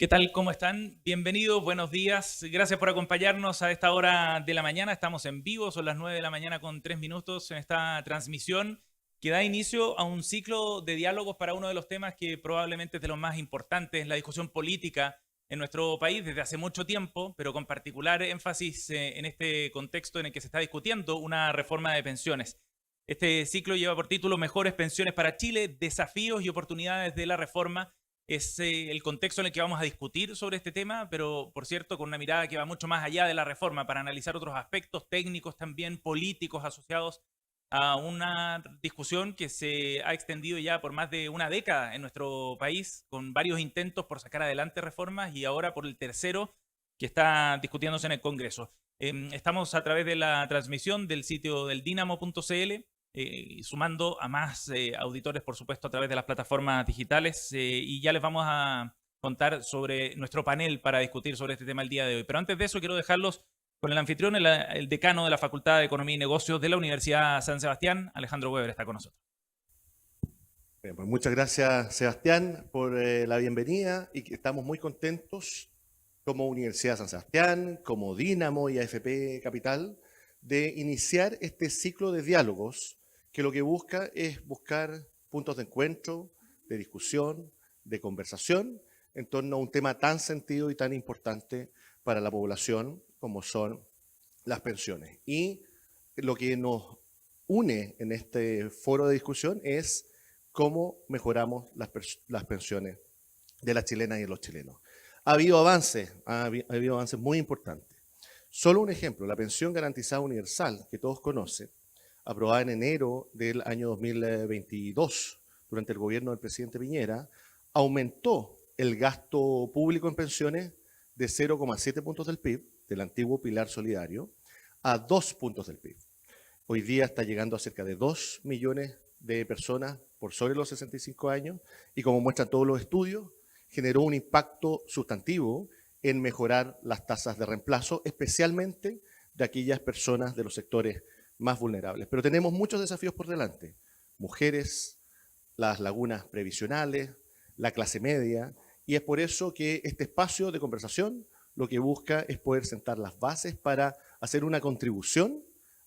¿Qué tal? ¿Cómo están? Bienvenidos, buenos días. Gracias por acompañarnos a esta hora de la mañana. Estamos en vivo, son las 9 de la mañana con 3 minutos en esta transmisión que da inicio a un ciclo de diálogos para uno de los temas que probablemente es de los más importantes, la discusión política en nuestro país desde hace mucho tiempo, pero con particular énfasis en este contexto en el que se está discutiendo una reforma de pensiones. Este ciclo lleva por título Mejores pensiones para Chile, desafíos y oportunidades de la reforma. Es el contexto en el que vamos a discutir sobre este tema, pero por cierto con una mirada que va mucho más allá de la reforma para analizar otros aspectos técnicos también políticos asociados a una discusión que se ha extendido ya por más de una década en nuestro país, con varios intentos por sacar adelante reformas y ahora por el tercero que está discutiéndose en el Congreso. Estamos a través de la transmisión del sitio del dinamo.cl, sumando a más auditores, por supuesto, a través de las plataformas digitales, y ya les vamos a contar sobre nuestro panel para discutir sobre este tema el día de hoy. Pero antes de eso, quiero dejarlos con el anfitrión, el decano de la Facultad de Economía y Negocios de la Universidad San Sebastián, Alejandro Weber, está con nosotros. Bien, pues muchas gracias, Sebastián, por la bienvenida y que estamos muy contentos como Universidad San Sebastián, como Dínamo y AFP Capital, de iniciar este ciclo de diálogos que lo que busca es buscar puntos de encuentro, de discusión, de conversación en torno a un tema tan sentido y tan importante para la población como son las pensiones. Y lo que nos une en este foro de discusión es cómo mejoramos las pensiones de las chilenas y de los chilenos. Ha habido avances muy importantes. Solo un ejemplo, la pensión garantizada universal, que todos conocen, aprobada en enero del año 2022, durante el gobierno del presidente Piñera, aumentó el gasto público en pensiones de 0,7 puntos del PIB, del antiguo pilar solidario, a 2 puntos del PIB. Hoy día está llegando a cerca de 2 millones de personas por sobre los 65 años y, como muestran todos los estudios, generó un impacto sustantivo en mejorar las tasas de reemplazo, especialmente de aquellas personas de los sectores más vulnerables. Pero tenemos muchos desafíos por delante. Mujeres, las lagunas previsionales, la clase media, y es por eso que este espacio de conversación lo que busca es poder sentar las bases para hacer una contribución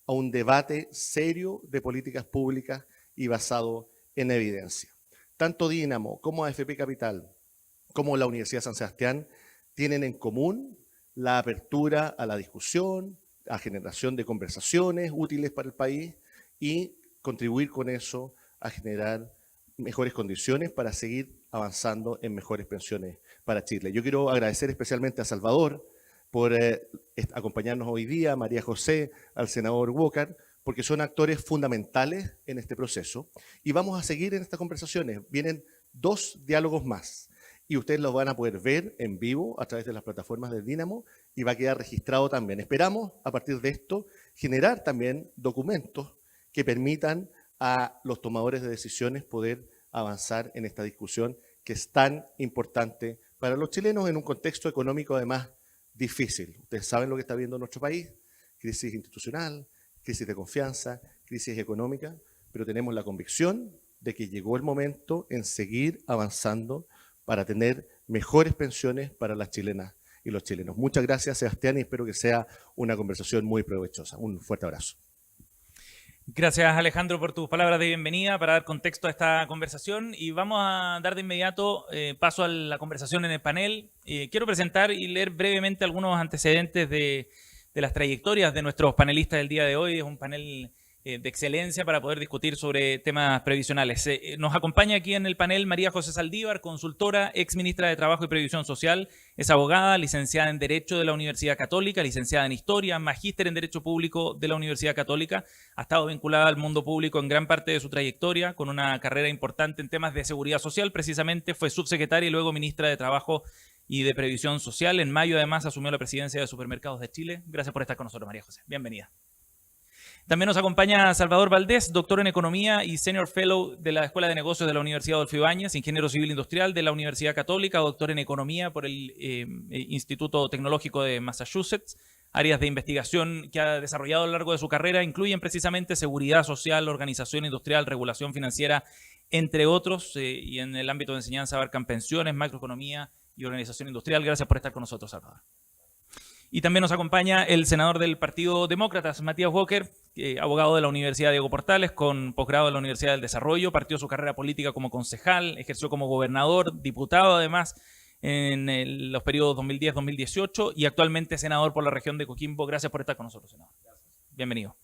a un debate serio de políticas públicas y basado en evidencia. Tanto Dínamo como AFP Capital como la Universidad San Sebastián tienen en común la apertura a la discusión, a generación de conversaciones útiles para el país y contribuir con eso a generar mejores condiciones para seguir avanzando en mejores pensiones para Chile. Yo quiero agradecer especialmente a Salvador por acompañarnos hoy día, a María José, al senador Walker, porque son actores fundamentales en este proceso. Y vamos a seguir en estas conversaciones. Vienen 2 diálogos más y ustedes los van a poder ver en vivo a través de las plataformas del Dínamo y va a quedar registrado también. Esperamos, a partir de esto, generar también documentos que permitan a los tomadores de decisiones poder avanzar en esta discusión que es tan importante para los chilenos en un contexto económico además difícil. Ustedes saben lo que está viendo nuestro país, crisis institucional, crisis de confianza, crisis económica, pero tenemos la convicción de que llegó el momento en seguir avanzando para tener mejores pensiones para las chilenas y los chilenos. Muchas gracias, Sebastián, y espero que sea una conversación muy provechosa. Un fuerte abrazo. Gracias, Alejandro, por tus palabras de bienvenida para dar contexto a esta conversación, y vamos a dar de inmediato paso a la conversación en el panel. Quiero presentar y leer brevemente algunos antecedentes de las trayectorias de nuestros panelistas del día de hoy. Es un panel de excelencia para poder discutir sobre temas previsionales. Nos acompaña aquí en el panel María José Saldívar, consultora, ex ministra de Trabajo y Previsión Social, es abogada, licenciada en Derecho de la Universidad Católica, licenciada en Historia, magíster en Derecho Público de la Universidad Católica, ha estado vinculada al mundo público en gran parte de su trayectoria, con una carrera importante en temas de seguridad social. Precisamente fue subsecretaria y luego ministra de Trabajo y de Previsión Social. En mayo, además, asumió la presidencia de Supermercados de Chile. Gracias por estar con nosotros, María José. Bienvenida. También nos acompaña Salvador Valdés, doctor en Economía y Senior Fellow de la Escuela de Negocios de la Universidad Adolfo Ibáñez, ingeniero civil industrial de la Universidad Católica, doctor en Economía por el Instituto Tecnológico de Massachusetts. Áreas de investigación que ha desarrollado a lo largo de su carrera incluyen precisamente seguridad social, organización industrial, regulación financiera, entre otros, y en el ámbito de enseñanza abarcan pensiones, macroeconomía, y Organización Industrial. Gracias por estar con nosotros, Salvador. Y también nos acompaña el senador del Partido Demócratas, Matías Walker, abogado de la Universidad Diego Portales, con posgrado de la Universidad del Desarrollo, partió su carrera política como concejal, ejerció como gobernador, diputado además en los periodos 2010-2018 y actualmente senador por la región de Coquimbo. Gracias por estar con nosotros, senador. Bienvenido.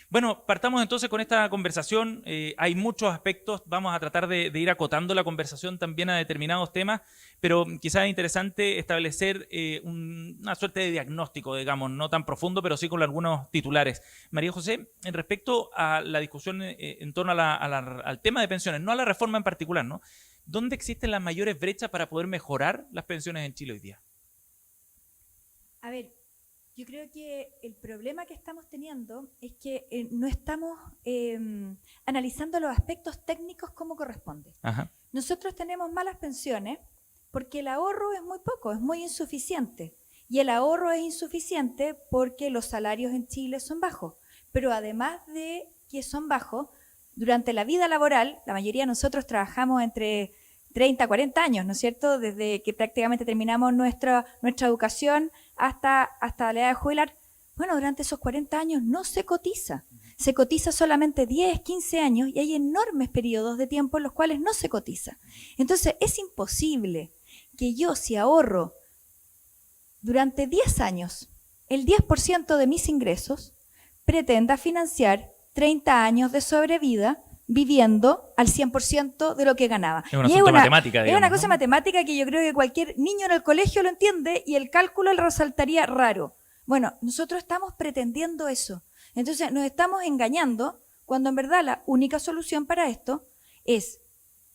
Bueno, partamos entonces con esta conversación. Hay muchos aspectos, vamos a tratar de ir acotando la conversación también a determinados temas, pero quizás es interesante establecer una suerte de diagnóstico, digamos, no tan profundo, pero sí con algunos titulares. María José, en respecto a la discusión en torno al tema de pensiones, no a la reforma en particular, ¿no? ¿Dónde existen las mayores brechas para poder mejorar las pensiones en Chile hoy día? A ver, yo creo que el problema que estamos teniendo es que no estamos analizando los aspectos técnicos como corresponde. Ajá. Nosotros tenemos malas pensiones porque el ahorro es muy poco, es muy insuficiente. Y el ahorro es insuficiente porque los salarios en Chile son bajos. Pero además de que son bajos, durante la vida laboral, la mayoría de nosotros trabajamos entre 30 a 40 años, ¿no es cierto? Desde que prácticamente terminamos nuestra educación hasta la edad de jubilar. Bueno, durante esos 40 años no se cotiza. Se cotiza solamente 10, 15 años y hay enormes periodos de tiempo en los cuales no se cotiza. Entonces, es imposible que yo, si ahorro durante 10 años el 10% de mis ingresos, pretenda financiar 30 años de sobrevida viviendo al 100% de lo que ganaba. Es un asunto matemática, digamos. Es una cosa matemática que yo creo que cualquier niño en el colegio lo entiende y el cálculo le resultaría raro. Bueno, nosotros estamos pretendiendo eso. Entonces nos estamos engañando cuando en verdad la única solución para esto es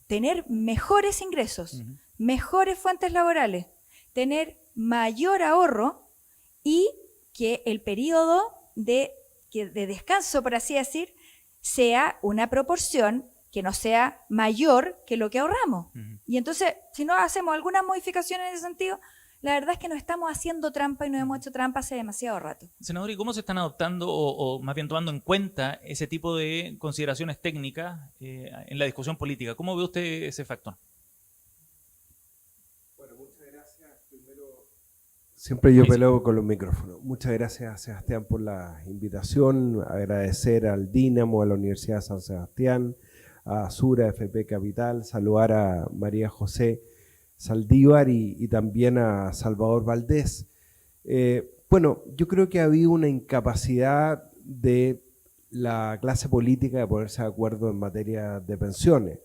tener mejores ingresos, mejores fuentes laborales, tener mayor ahorro y que el periodo de descanso, por así decir, sea una proporción que no sea mayor que lo que ahorramos. Y entonces, si no hacemos algunas modificaciones en ese sentido, la verdad es que nos estamos haciendo trampa y nos hemos hecho trampa hace demasiado rato. Senador, ¿y cómo se están adoptando o más bien tomando en cuenta ese tipo de consideraciones técnicas en la discusión política? ¿Cómo ve usted ese factor? Bueno, muchas gracias. Primero, siempre yo peleo con los micrófonos. Muchas gracias, Sebastián, por la invitación. Agradecer al Dínamo, a la Universidad de San Sebastián, a Sura FP Capital, saludar a María José Saldívar y también a Salvador Valdés. Bueno, yo creo que ha habido una incapacidad de la clase política de ponerse de acuerdo en materia de pensiones.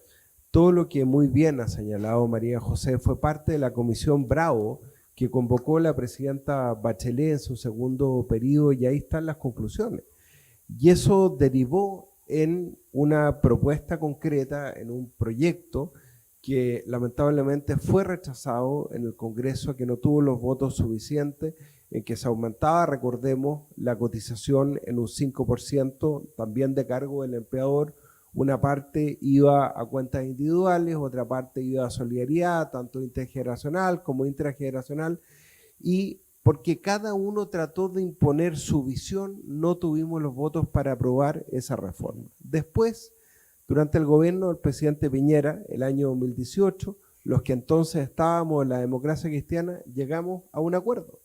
Todo lo que muy bien ha señalado María José fue parte de la Comisión Bravo que convocó la presidenta Bachelet en su segundo periodo y ahí están las conclusiones. Y eso derivó en una propuesta concreta, en un proyecto que lamentablemente fue rechazado en el Congreso, que no tuvo los votos suficientes, en que se aumentaba, recordemos, la cotización en un 5%, también de cargo del empleador. Una parte iba a cuentas individuales, otra parte iba a solidaridad, tanto intergeneracional como intrageneracional, y porque cada uno trató de imponer su visión, no tuvimos los votos para aprobar esa reforma. Después, durante el gobierno del presidente Piñera, el año 2018, los que entonces estábamos en la democracia cristiana, llegamos a un acuerdo.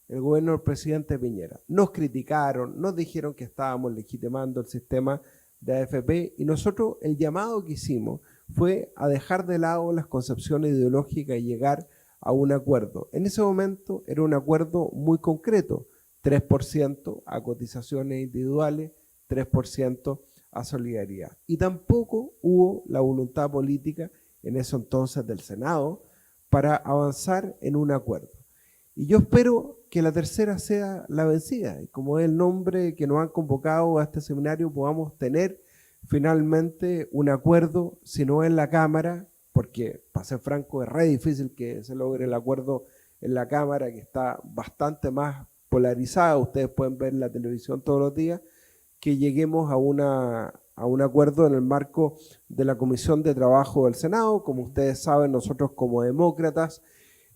El gobierno del presidente Piñera. Nos criticaron, nos dijeron que estábamos legitimando el sistema de AFP y nosotros el llamado que hicimos fue a dejar de lado las concepciones ideológicas y llegar a un acuerdo. En ese momento era un acuerdo muy concreto, 3% a cotizaciones individuales, 3% a solidaridad. Y tampoco hubo la voluntad política en ese entonces del Senado para avanzar en un acuerdo. Y yo espero que la tercera sea la vencida. Y como es el nombre que nos han convocado a este seminario, podamos tener finalmente un acuerdo, si no en la Cámara, porque para ser franco es re difícil que se logre el acuerdo en la Cámara, que está bastante más polarizada. Ustedes pueden ver la televisión todos los días, que lleguemos a un acuerdo en el marco de la Comisión de Trabajo del Senado. Como ustedes saben, nosotros como demócratas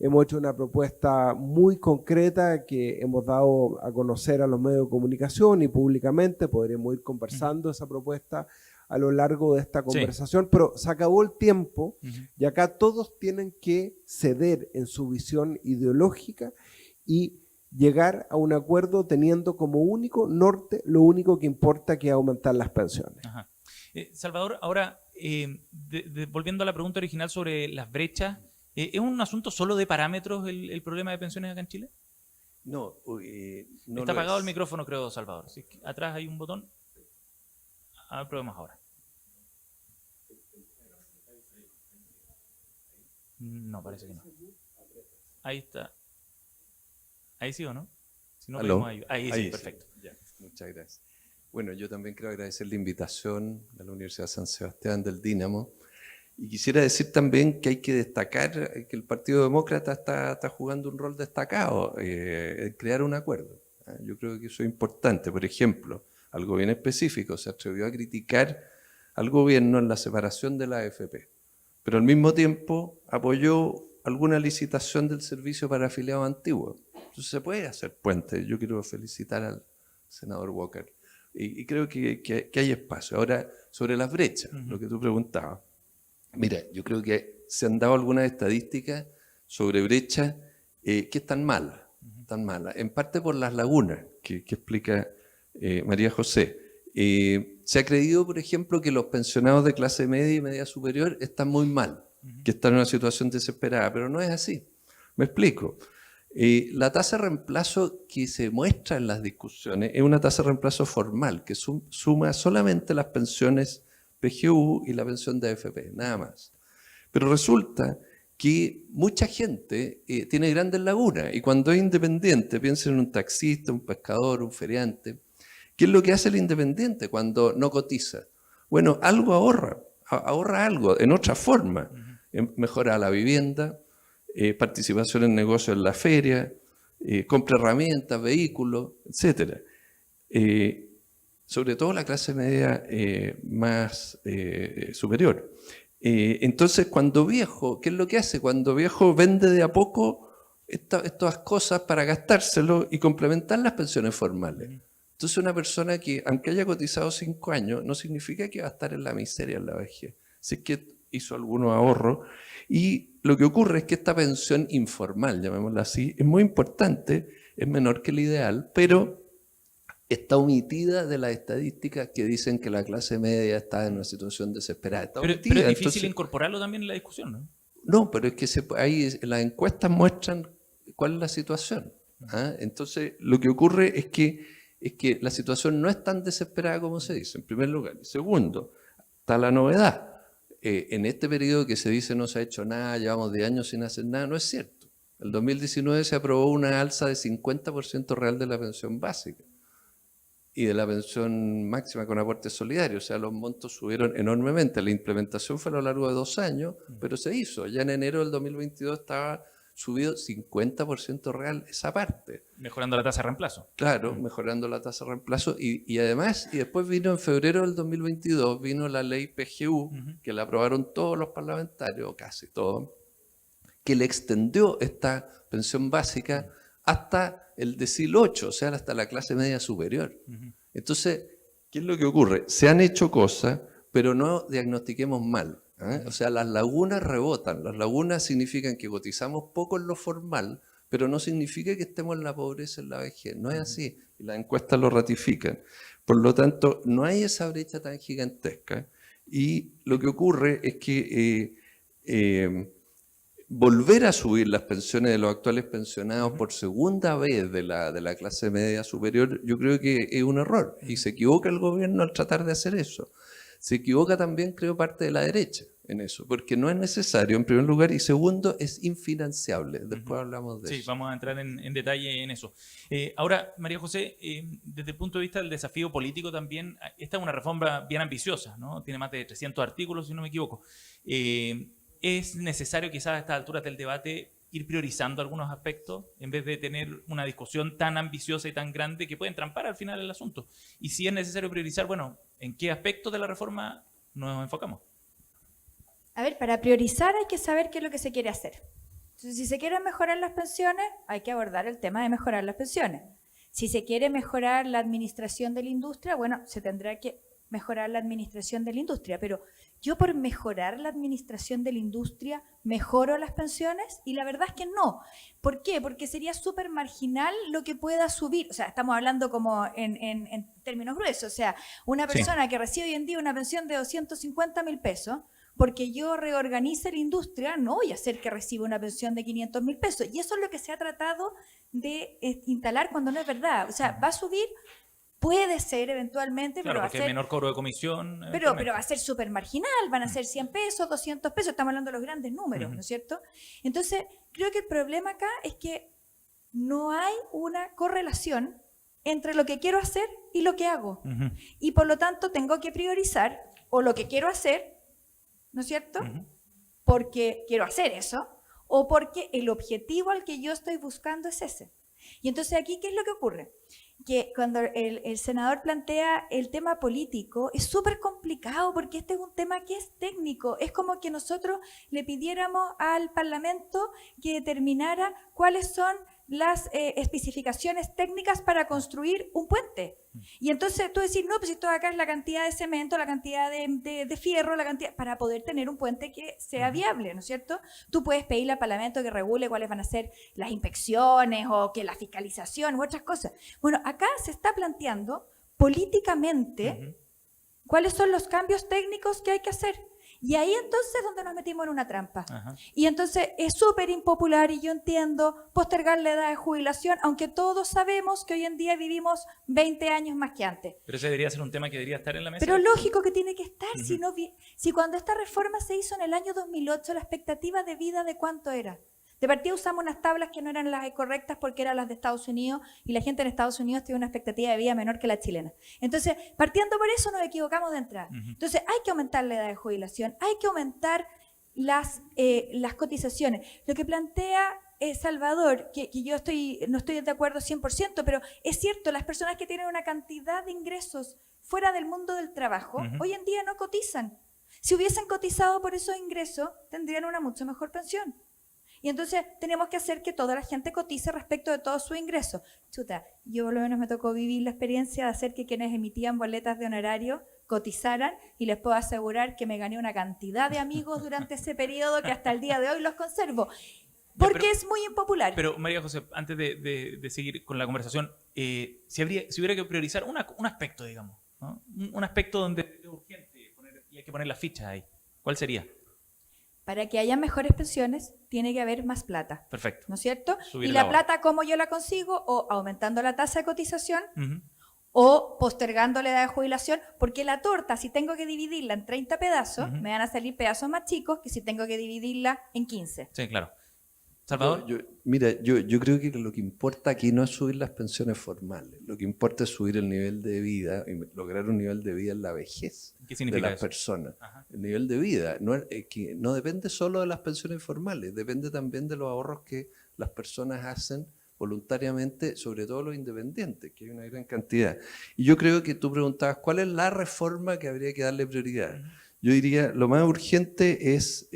hemos hecho una propuesta muy concreta que hemos dado a conocer a los medios de comunicación y públicamente. Podremos ir conversando esa propuesta a lo largo de esta conversación, pero se acabó el tiempo y acá todos tienen que ceder en su visión ideológica y llegar a un acuerdo teniendo como único norte lo único que importa, que es aumentar las pensiones. Ajá. Salvador, ahora, volviendo a la pregunta original sobre las brechas, ¿es un asunto solo de parámetros el problema de pensiones acá en Chile? No, no Está lo apagado es. el micrófono, creo, Salvador. Si es que atrás hay un botón. A ver, probemos ahora. No, parece que no. Ahí está. ¿Ahí sí o no? Si no, ¿Aló? podemos ayudar. Ahí sí, perfecto. Ya, muchas gracias. Bueno, yo también quiero agradecer la invitación de la Universidad San Sebastián del Dínamo. Y quisiera decir también que hay que destacar que el Partido Demócrata está jugando un rol destacado en crear un acuerdo. Yo creo que eso es importante. Por ejemplo, algo bien específico, se atrevió a criticar al gobierno en la separación de la AFP, pero al mismo tiempo apoyó alguna licitación del servicio para afiliados antiguos. Entonces se puede hacer puente. Yo quiero felicitar al senador Walker. Y creo que hay espacio. Ahora, sobre las brechas, lo que tú preguntabas. Mira, yo creo que se han dado algunas estadísticas sobre brechas que están malas. Tan malas. En parte por las lagunas que explica María José. Se ha creído, por ejemplo, que los pensionados de clase media y media superior están muy mal, que están en una situación desesperada, pero no es así. Me explico. La tasa de reemplazo que se muestra en las discusiones es una tasa de reemplazo formal que suma solamente las pensiones PGU y la pensión de AFP, nada más. Pero resulta que mucha gente tiene grandes lagunas y cuando es independiente, piensen en un taxista, un pescador, un feriante. ¿Qué es lo que hace el independiente cuando no cotiza? Bueno, algo ahorra algo en otra forma. Mejora la vivienda, participación en negocios en la feria, compra herramientas, vehículos, etc. Sobre todo la clase media más superior. Entonces, cuando viejo, ¿qué es lo que hace? Cuando viejo vende de a poco estas cosas para gastárselo y complementar las pensiones formales. Entonces, una persona que, aunque haya cotizado 5 años, no significa que va a estar en la miseria en la vejez. Si es que hizo algunos ahorros. Y lo que ocurre es que esta pensión informal, llamémosla así, es muy importante, es menor que el ideal, pero está omitida de las estadísticas que dicen que la clase media está en una situación desesperada. Pero es difícil incorporarlo también en la discusión, ¿no? No, pero es que ahí las encuestas muestran cuál es la situación. Entonces, lo que ocurre es que la situación no es tan desesperada como se dice, en primer lugar. Segundo, está la novedad. En este periodo que se dice no se ha hecho nada, llevamos 10 años sin hacer nada, no es cierto. En el 2019 se aprobó una alza de 50% real de la pensión básica y de la pensión máxima con aporte solidario. O sea, los montos subieron enormemente. La implementación fue a lo largo de 2 años, pero se hizo. Ya en enero del 2022 estaba subido 50% real esa parte. Mejorando la tasa de reemplazo. Claro, mejorando la tasa de reemplazo. Y además, y después vino en febrero del 2022, vino la ley PGU, que la aprobaron todos los parlamentarios, o casi todos, que le extendió esta pensión básica hasta el decil 8, o sea, hasta la clase media superior. Entonces, ¿qué es lo que ocurre? Se han hecho cosas, pero no diagnostiquemos mal. O sea, las lagunas rebotan. Las lagunas significan que cotizamos poco en lo formal, pero no significa que estemos en la pobreza en la vejez. No es así. Y las encuestas lo ratifican. Por lo tanto, no hay esa brecha tan gigantesca. Y lo que ocurre es que volver a subir las pensiones de los actuales pensionados por segunda vez de la clase media superior, yo creo que es un error. Y se equivoca el gobierno al tratar de hacer eso. Se equivoca también, creo, parte de la derecha en eso, porque no es necesario, en primer lugar, y segundo, es infinanciable. Después hablamos de eso. Sí, vamos a entrar en detalle en eso. Ahora, María José, desde el punto de vista del desafío político también, esta es una reforma bien ambiciosa, ¿no? Tiene más de 300 artículos, si no me equivoco. ¿Es necesario quizás a estas alturas del debate ir priorizando algunos aspectos en vez de tener una discusión tan ambiciosa y tan grande que puede entrampar al final el asunto? Y si es necesario priorizar, bueno, ¿en qué aspectos de la reforma nos enfocamos? A ver, para priorizar hay que saber qué es lo que se quiere hacer. Entonces, si se quieren mejorar las pensiones, hay que abordar el tema de mejorar las pensiones. Si se quiere mejorar la administración de la industria, bueno, se tendrá que mejorar la administración de la industria, pero yo por mejorar la administración de la industria mejoro las pensiones, y la verdad es que no. ¿Por qué? Porque sería súper marginal lo que pueda subir. O sea, estamos hablando como en términos gruesos. O sea, una persona que recibe hoy en día una pensión de 250.000 pesos, porque yo reorganice la industria, no voy a hacer que reciba una pensión de 500.000 pesos. Y eso es lo que se ha tratado de instalar cuando no es verdad. O sea, va a subir, puede ser eventualmente, Claro, pero va a porque ser... hay menor cobro de comisión. Pero va a ser súper marginal, van a ser 100 pesos, 200 pesos, estamos hablando de los grandes números, ¿no es cierto? Entonces, creo que el problema acá es que no hay una correlación entre lo que quiero hacer y lo que hago. Y por lo tanto tengo que priorizar o lo que quiero hacer, ¿no es cierto? Porque quiero hacer eso, o porque el objetivo al que yo estoy buscando es ese. Y entonces aquí, ¿qué es lo que ocurre? Que cuando el senador plantea el tema político, es súper complicado porque este es un tema que es técnico. Es como que nosotros le pidiéramos al Parlamento que determinara cuáles son las especificaciones técnicas para construir un puente. Y entonces tú decís, no, pues esto acá es la cantidad de cemento, la cantidad de fierro, la cantidad, para poder tener un puente que sea viable, ¿no es cierto? Tú puedes pedirle al Parlamento que regule cuáles van a ser las inspecciones o que la fiscalización u otras cosas. Bueno, acá se está planteando políticamente cuáles son los cambios técnicos que hay que hacer. Y ahí entonces es donde nos metimos en una trampa. Y entonces es súper impopular, y yo entiendo, postergar la edad de jubilación, aunque todos sabemos que hoy en día vivimos 20 años más que antes. Pero ese debería ser un tema que debería estar en la mesa. Pero lógico que tiene que estar, si cuando esta reforma se hizo en el año 2008, la expectativa de vida ¿de cuánto era? De partida usamos unas tablas que no eran las correctas porque eran las de Estados Unidos, y la gente en Estados Unidos tiene una expectativa de vida menor que la chilena. Entonces, partiendo por eso, nos equivocamos de entrada. Entonces, hay que aumentar la edad de jubilación, hay que aumentar las cotizaciones. Lo que plantea Salvador, que yo no estoy de acuerdo 100%, pero es cierto, las personas que tienen una cantidad de ingresos fuera del mundo del trabajo, hoy en día no cotizan. Si hubiesen cotizado por esos ingresos, tendrían una mucho mejor pensión. Y entonces tenemos que hacer que toda la gente cotice respecto de todos sus ingresos. Chuta, yo por lo menos me tocó vivir la experiencia de hacer que quienes emitían boletas de honorario cotizaran, y les puedo asegurar que me gané una cantidad de amigos durante ese periodo que hasta el día de hoy los conservo. Porque es muy impopular. Pero María José, antes de seguir con la conversación, si hubiera que priorizar un aspecto, digamos, ¿no? Un aspecto donde es urgente y hay que poner las fichas ahí, ¿cuál sería? Para que haya mejores pensiones, tiene que haber más plata. Perfecto. ¿No es cierto? Subir Y la la plata, ¿cómo yo la consigo? O aumentando la tasa de cotización, Ujú. o postergando la edad de jubilación, porque la torta, si tengo que dividirla en 30 pedazos, me van a salir pedazos más chicos que si tengo que dividirla en 15. Sí, claro. Salvador. Yo creo que lo que importa aquí no es subir las pensiones formales. Lo que importa es subir el nivel de vida y lograr un nivel de vida en la vejez ¿Qué significa de las eso? personas. Ajá. El nivel de vida que no depende solo de las pensiones formales, depende también de los ahorros que las personas hacen voluntariamente, sobre todo los independientes, que hay una gran cantidad. Y yo creo que tú preguntabas, ¿cuál es la reforma que habría que darle prioridad? Yo diría, lo más urgente es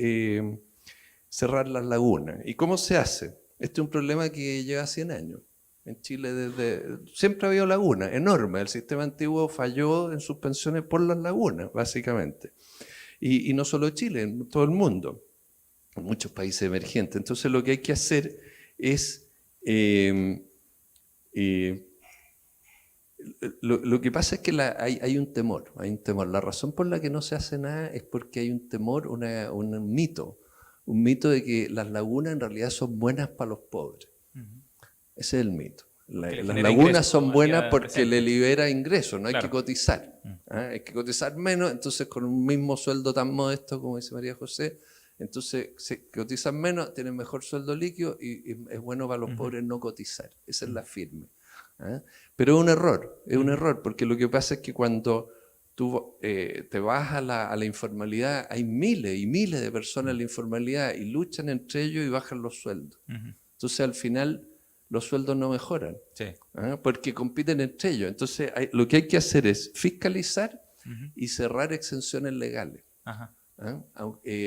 cerrar las lagunas. ¿Y cómo se hace? Este es un problema que lleva 100 años. En Chile siempre ha habido lagunas enormes. El sistema antiguo falló en sus pensiones por las lagunas, básicamente. Y no solo Chile, en todo el mundo, en muchos países emergentes. Entonces lo que hay que hacer es... lo que pasa es que hay un temor, La razón por la que no se hace nada es porque hay un temor, un mito de que las lagunas en realidad son buenas para los pobres. Ese es el mito. Las lagunas son buenas porque le libera ingresos, no hay que cotizar. Hay que cotizar menos, entonces con un mismo sueldo tan modesto como dice María José, entonces se cotizan menos, tienen mejor sueldo líquido y es bueno para los pobres no cotizar. Esa es la firme. Pero es un error, porque lo que pasa es que cuando tú te vas a la informalidad, hay miles y miles de personas en la informalidad y luchan entre ellos y bajan los sueldos. Entonces al final los sueldos no mejoran, porque compiten entre ellos. Entonces lo que hay que hacer es fiscalizar y cerrar exenciones legales. ¿Ah?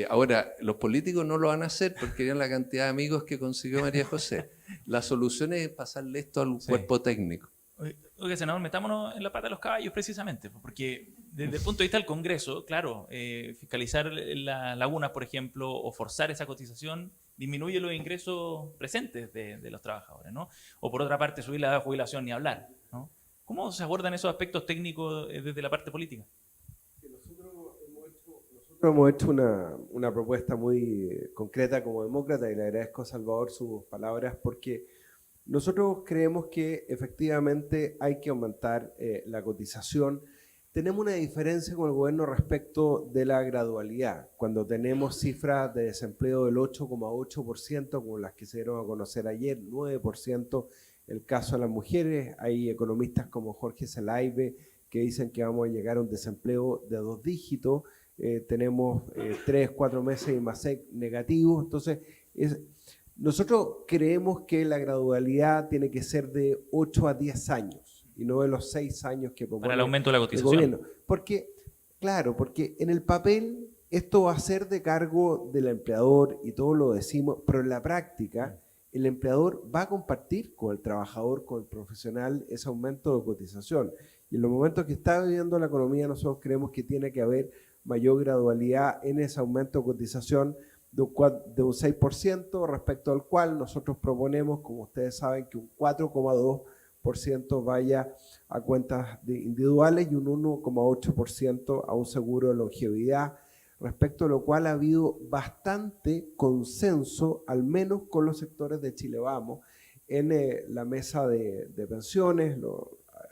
Ahora, los políticos no lo van a hacer porque vean la cantidad de amigos que consiguió María José. La solución es pasarle esto al cuerpo técnico. Oiga, senador, metámonos en la pata de los caballos precisamente, porque desde el punto de vista del Congreso, claro, fiscalizar las lagunas, por ejemplo, o forzar esa cotización, disminuye los ingresos presentes de los trabajadores, ¿no? O por otra parte, subir la edad de jubilación, ni hablar, ¿no? ¿Cómo se abordan esos aspectos técnicos desde la parte política? Nosotros hemos hecho una propuesta muy concreta como demócrata y le agradezco a Salvador sus palabras porque nosotros creemos que efectivamente hay que aumentar la cotización. Tenemos una diferencia con el gobierno respecto de la gradualidad. Cuando tenemos cifras de desempleo del 8,8%, como las que se dieron a conocer ayer, 9%, el caso de las mujeres, hay economistas como Jorge Zelaibe que dicen que vamos a llegar a un desempleo de 2 dígitos, tenemos 3, 4 meses de IMASEC negativos, entonces nosotros creemos que la gradualidad tiene que ser de 8 a 10 años y no de los 6 años que propone para el aumento de la el cotización. gobierno. Porque, claro, porque en el papel esto va a ser de cargo del empleador y todo lo decimos, pero en la práctica el empleador va a compartir con el trabajador, con el profesional, ese aumento de cotización. Y en los momentos que está viviendo la economía, nosotros creemos que tiene que haber mayor gradualidad en ese aumento de cotización de un 6%, respecto al cual nosotros proponemos, como ustedes saben, que un 4,2% vaya a cuentas individuales y un 1,8% a un seguro de longevidad, respecto a lo cual ha habido bastante consenso, al menos con los sectores de Chile Vamos, en la mesa de pensiones.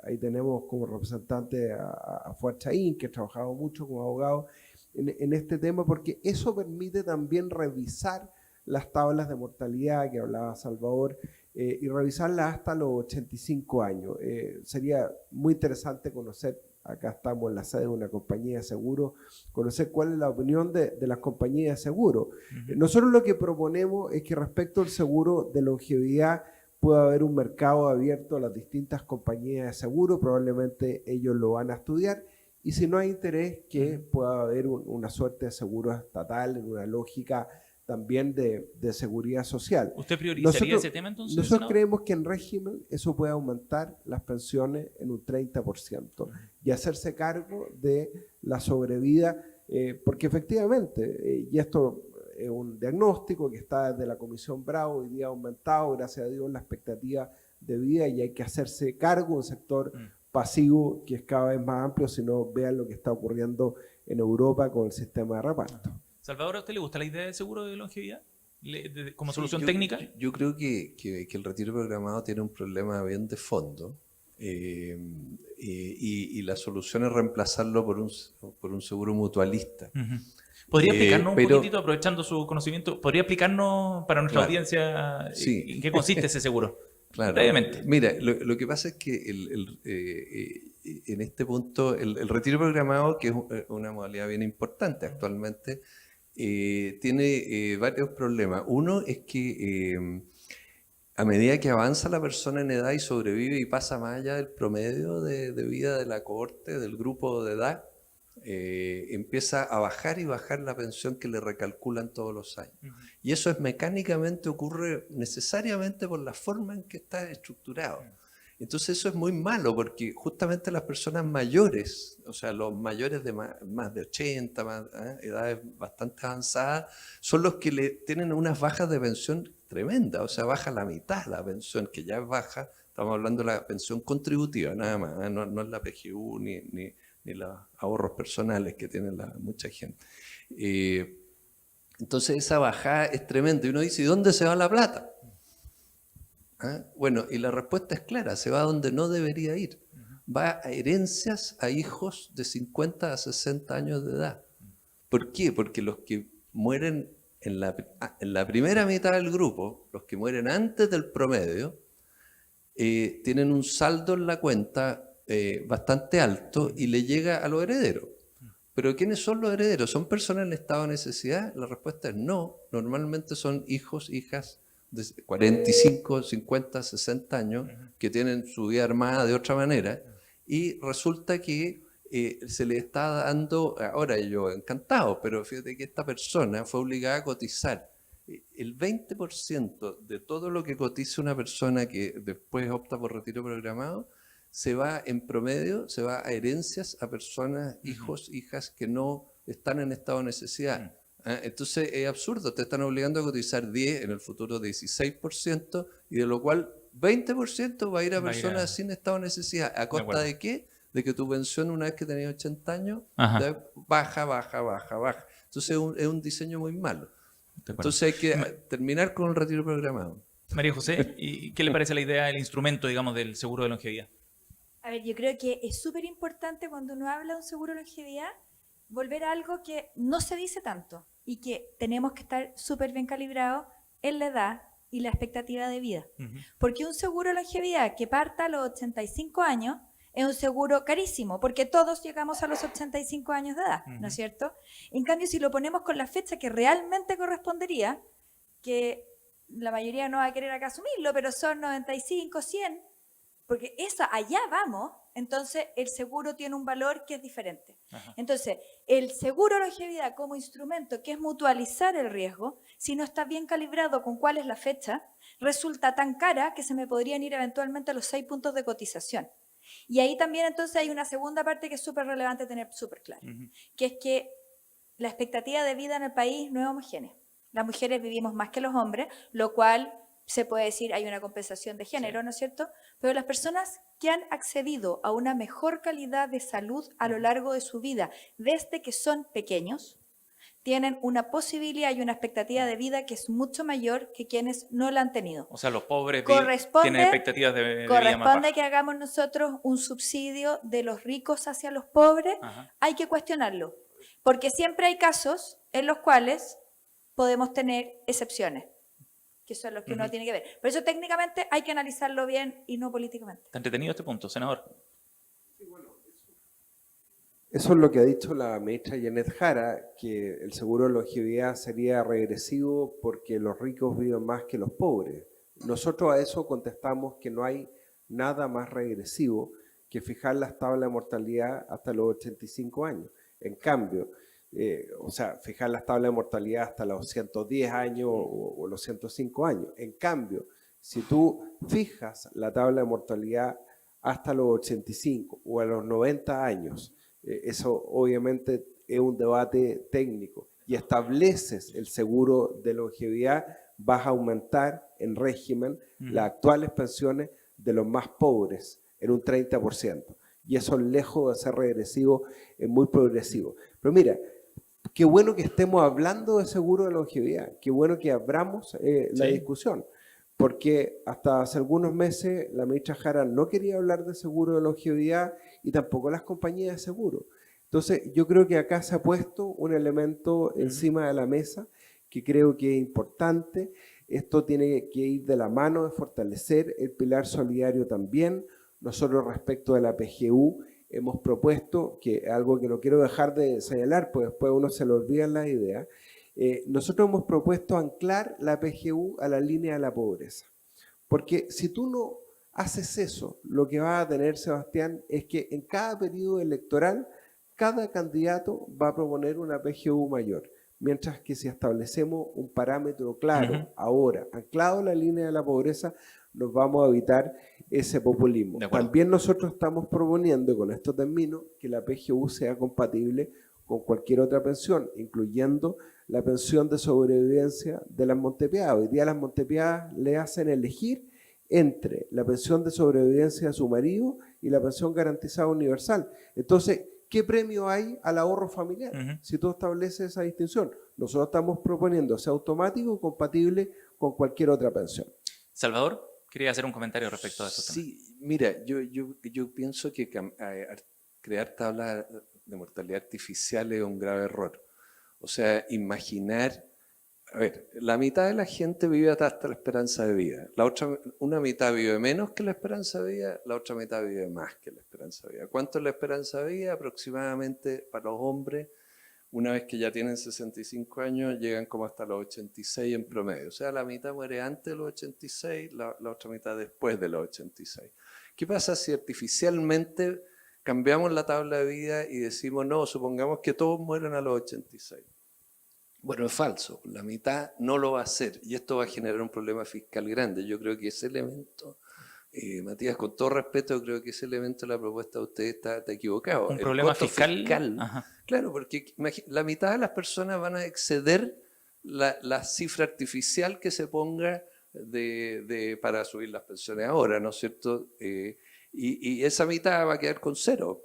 Ahí tenemos como representante a Fuad Chaín, que ha trabajado mucho como abogado en este tema, porque eso permite también revisar las tablas de mortalidad que hablaba Salvador y revisarlas hasta los 85 años. Sería muy interesante conocer, acá estamos en la sede de una compañía de seguro, conocer cuál es la opinión de las compañías de seguro. Nosotros lo que proponemos es que respecto al seguro de longevidad pueda haber un mercado abierto a las distintas compañías de seguro, probablemente ellos lo van a estudiar, y si no hay interés, que pueda haber una suerte de seguro estatal en una lógica también de seguridad social. ¿Usted priorizaría ese tema entonces? Nosotros creemos que en régimen eso puede aumentar las pensiones en un 30% y hacerse cargo de la sobrevida, porque efectivamente, y esto es un diagnóstico que está desde la Comisión Bravo, hoy día ha aumentado, gracias a Dios, la expectativa de vida y hay que hacerse cargo de un sector pasivo que es cada vez más amplio, si no vean lo que está ocurriendo en Europa con el sistema de reparto. Salvador, ¿a usted le gusta la idea del seguro de longevidad como solución técnica? Yo creo que el retiro programado tiene un problema bien de fondo y la solución es reemplazarlo por un seguro mutualista. ¿Podría explicarnos un poquitito, aprovechando su conocimiento, podría explicarnos para nuestra audiencia en qué consiste ese seguro? Claro. Brevemente. Mira, lo que pasa es que en este punto el retiro programado, que es una modalidad bien importante actualmente, tiene varios problemas. Uno es que a medida que avanza la persona en edad y sobrevive y pasa más allá del promedio de vida de la cohorte, del grupo de edad, empieza a bajar y bajar la pensión que le recalculan todos los años. Y eso mecánicamente ocurre necesariamente por la forma en que está estructurado. Entonces eso es muy malo porque justamente las personas mayores, o sea, los mayores de más de 80, edades bastante avanzadas, son los que tienen unas bajas de pensión tremendas, o sea, baja la mitad la pensión, que ya es baja. Estamos hablando de la pensión contributiva nada más, no es la PGU ni los ahorros personales que tiene mucha gente. Entonces esa bajada es tremenda. Y uno dice, ¿y dónde se va la plata? Bueno, y la respuesta es clara, se va a donde no debería ir. Va a herencias a hijos de 50 a 60 años de edad. ¿Por qué? Porque los que mueren en la primera mitad del grupo, los que mueren antes del promedio, tienen un saldo en la cuenta bastante alto y le llega a los herederos. ¿Pero quiénes son los herederos? ¿Son personas en estado de necesidad? La respuesta es no. Normalmente son hijos, hijas de 45, 50, 60 años que tienen su vida armada de otra manera y resulta que se le está dando, ahora yo encantado, pero fíjate que esta persona fue obligada a cotizar el 20% de todo lo que cotiza una persona que después opta por retiro programado, se va en promedio, se va a herencias a personas, hijos, hijas que no están en estado de necesidad. Entonces es absurdo, te están obligando a cotizar 10, en el futuro 16%, y de lo cual 20% va a ir a personas sin estado de necesidad. ¿A costa de qué? De que tu pensión una vez que tenías 80 años baja. Entonces es un diseño muy malo. Entonces hay que terminar con el retiro programado. María José, ¿y qué le parece la idea, el instrumento, digamos, del seguro de longevidad? A ver, yo creo que es súper importante cuando uno habla de un seguro de longevidad volver a algo que no se dice tanto y que tenemos que estar súper bien calibrados en la edad y la expectativa de vida. Porque un seguro de longevidad que parta a los 85 años es un seguro carísimo, porque todos llegamos a los 85 años de edad, ¿no es cierto? En cambio, si lo ponemos con la fecha que realmente correspondería, que la mayoría no va a querer acá asumirlo, pero son 95, 100, porque allá vamos, entonces el seguro tiene un valor que es diferente. Entonces, el seguro de longevidad como instrumento, que es mutualizar el riesgo, si no está bien calibrado con cuál es la fecha, resulta tan cara que se me podrían ir eventualmente a los 6 puntos de cotización. Y ahí también entonces hay una segunda parte que es súper relevante tener súper claro, que es que la expectativa de vida en el país no es homogénea. Las mujeres vivimos más que los hombres, lo cual se puede decir hay una compensación de género, ¿no es cierto? Pero las personas que han accedido a una mejor calidad de salud a lo largo de su vida, desde que son pequeños, tienen una posibilidad y una expectativa de vida que es mucho mayor que quienes no la han tenido. O sea, los pobres tienen expectativas de vida más bajas. Corresponde que hagamos nosotros un subsidio de los ricos hacia los pobres. Hay que cuestionarlo, porque siempre hay casos en los cuales podemos tener excepciones, que son los que uno tiene que ver. Por eso técnicamente hay que analizarlo bien y no políticamente. ¿Está entretenido este punto, senador? Eso es lo que ha dicho la ministra Janet Jara, que el seguro de longevidad sería regresivo porque los ricos viven más que los pobres. Nosotros a eso contestamos que no hay nada más regresivo que fijar las tablas de mortalidad hasta los 85 años. En cambio, fijar las tablas de mortalidad hasta los 110 años o los 105 años. En cambio, si tú fijas la tabla de mortalidad hasta los 85 o a los 90 años, eso obviamente es un debate técnico, y estableces el seguro de longevidad, vas a aumentar en régimen las actuales pensiones de los más pobres en un 30%. Y eso, lejos de ser regresivo, es muy progresivo. Pero mira, qué bueno que estemos hablando de seguro de longevidad, qué bueno que abramos la discusión, porque hasta hace algunos meses la ministra Jara no quería hablar de seguro de longevidad y tampoco las compañías de seguro. Entonces, yo creo que acá se ha puesto un elemento encima de la mesa que creo que es importante. Esto tiene que ir de la mano de fortalecer el pilar solidario también. Nosotros, respecto de la PGU, hemos propuesto, que algo que no quiero dejar de señalar, pues después uno se le olvidan las ideas, nosotros hemos propuesto anclar la PGU a la línea de la pobreza. Porque si tú no haces eso, lo que va a tener, Sebastián, es que en cada periodo electoral, cada candidato va a proponer una PGU mayor. Mientras que si establecemos un parámetro claro, ahora, anclado a la línea de la pobreza, nos vamos a evitar ese populismo. También nosotros estamos proponiendo, y con esto termino, que la PGU sea compatible con cualquier otra pensión, incluyendo la pensión de sobrevivencia de las Montepiadas. Hoy día las Montepiadas le hacen elegir entre la pensión de sobrevivencia de su marido y la pensión garantizada universal. Entonces, ¿qué premio hay al ahorro familiar si tú estableces esa distinción? Nosotros estamos proponiendo sea automático y compatible con cualquier otra pensión. Salvador, quería hacer un comentario respecto a eso. Sí, mira, yo pienso que crear tablas de mortalidad artificial es un grave error. O sea, imaginar, a ver, la mitad de la gente vive hasta la esperanza de vida, una mitad vive menos que la esperanza de vida, la otra mitad vive más que la esperanza de vida. ¿Cuánto es la esperanza de vida? Aproximadamente para los hombres, una vez que ya tienen 65 años, llegan como hasta los 86 en promedio. O sea, la mitad muere antes de los 86, la otra mitad después de los 86. ¿Qué pasa si artificialmente cambiamos la tabla de vida y decimos, no, supongamos que todos mueren a los 86. Bueno, es falso, la mitad no lo va a hacer y esto va a generar un problema fiscal grande. Yo creo que ese elemento, Matías, con todo respeto, creo que ese elemento de la propuesta de usted está equivocado. ¿Un El problema costo fiscal? Ajá. Claro, porque la mitad de las personas van a exceder la cifra artificial que se ponga para subir las pensiones ahora, ¿no es cierto? Y esa mitad va a quedar con cero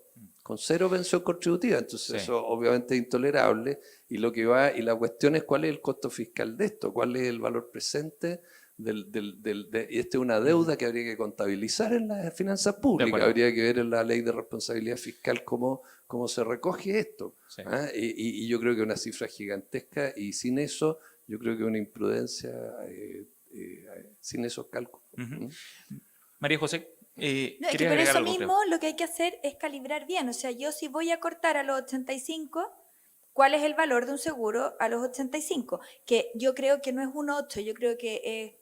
pensión contributiva. Entonces Sí. eso obviamente es intolerable y la cuestión es cuál es el costo fiscal de esto, cuál es el valor presente y esta es una deuda que habría que contabilizar en las finanzas públicas, habría que ver en la ley de responsabilidad fiscal cómo se recoge esto. Sí. ¿Ah? Y yo creo que es una cifra gigantesca y sin eso yo creo que es una imprudencia sin esos cálculos. Ujú. María José, No, es que ¿querías por agregar eso algo, mismo lo que hay que hacer es calibrar bien. O sea, yo si voy a cortar a los 85, ¿cuál es el valor de un seguro a los 85? Que yo creo que no es un 8, yo creo que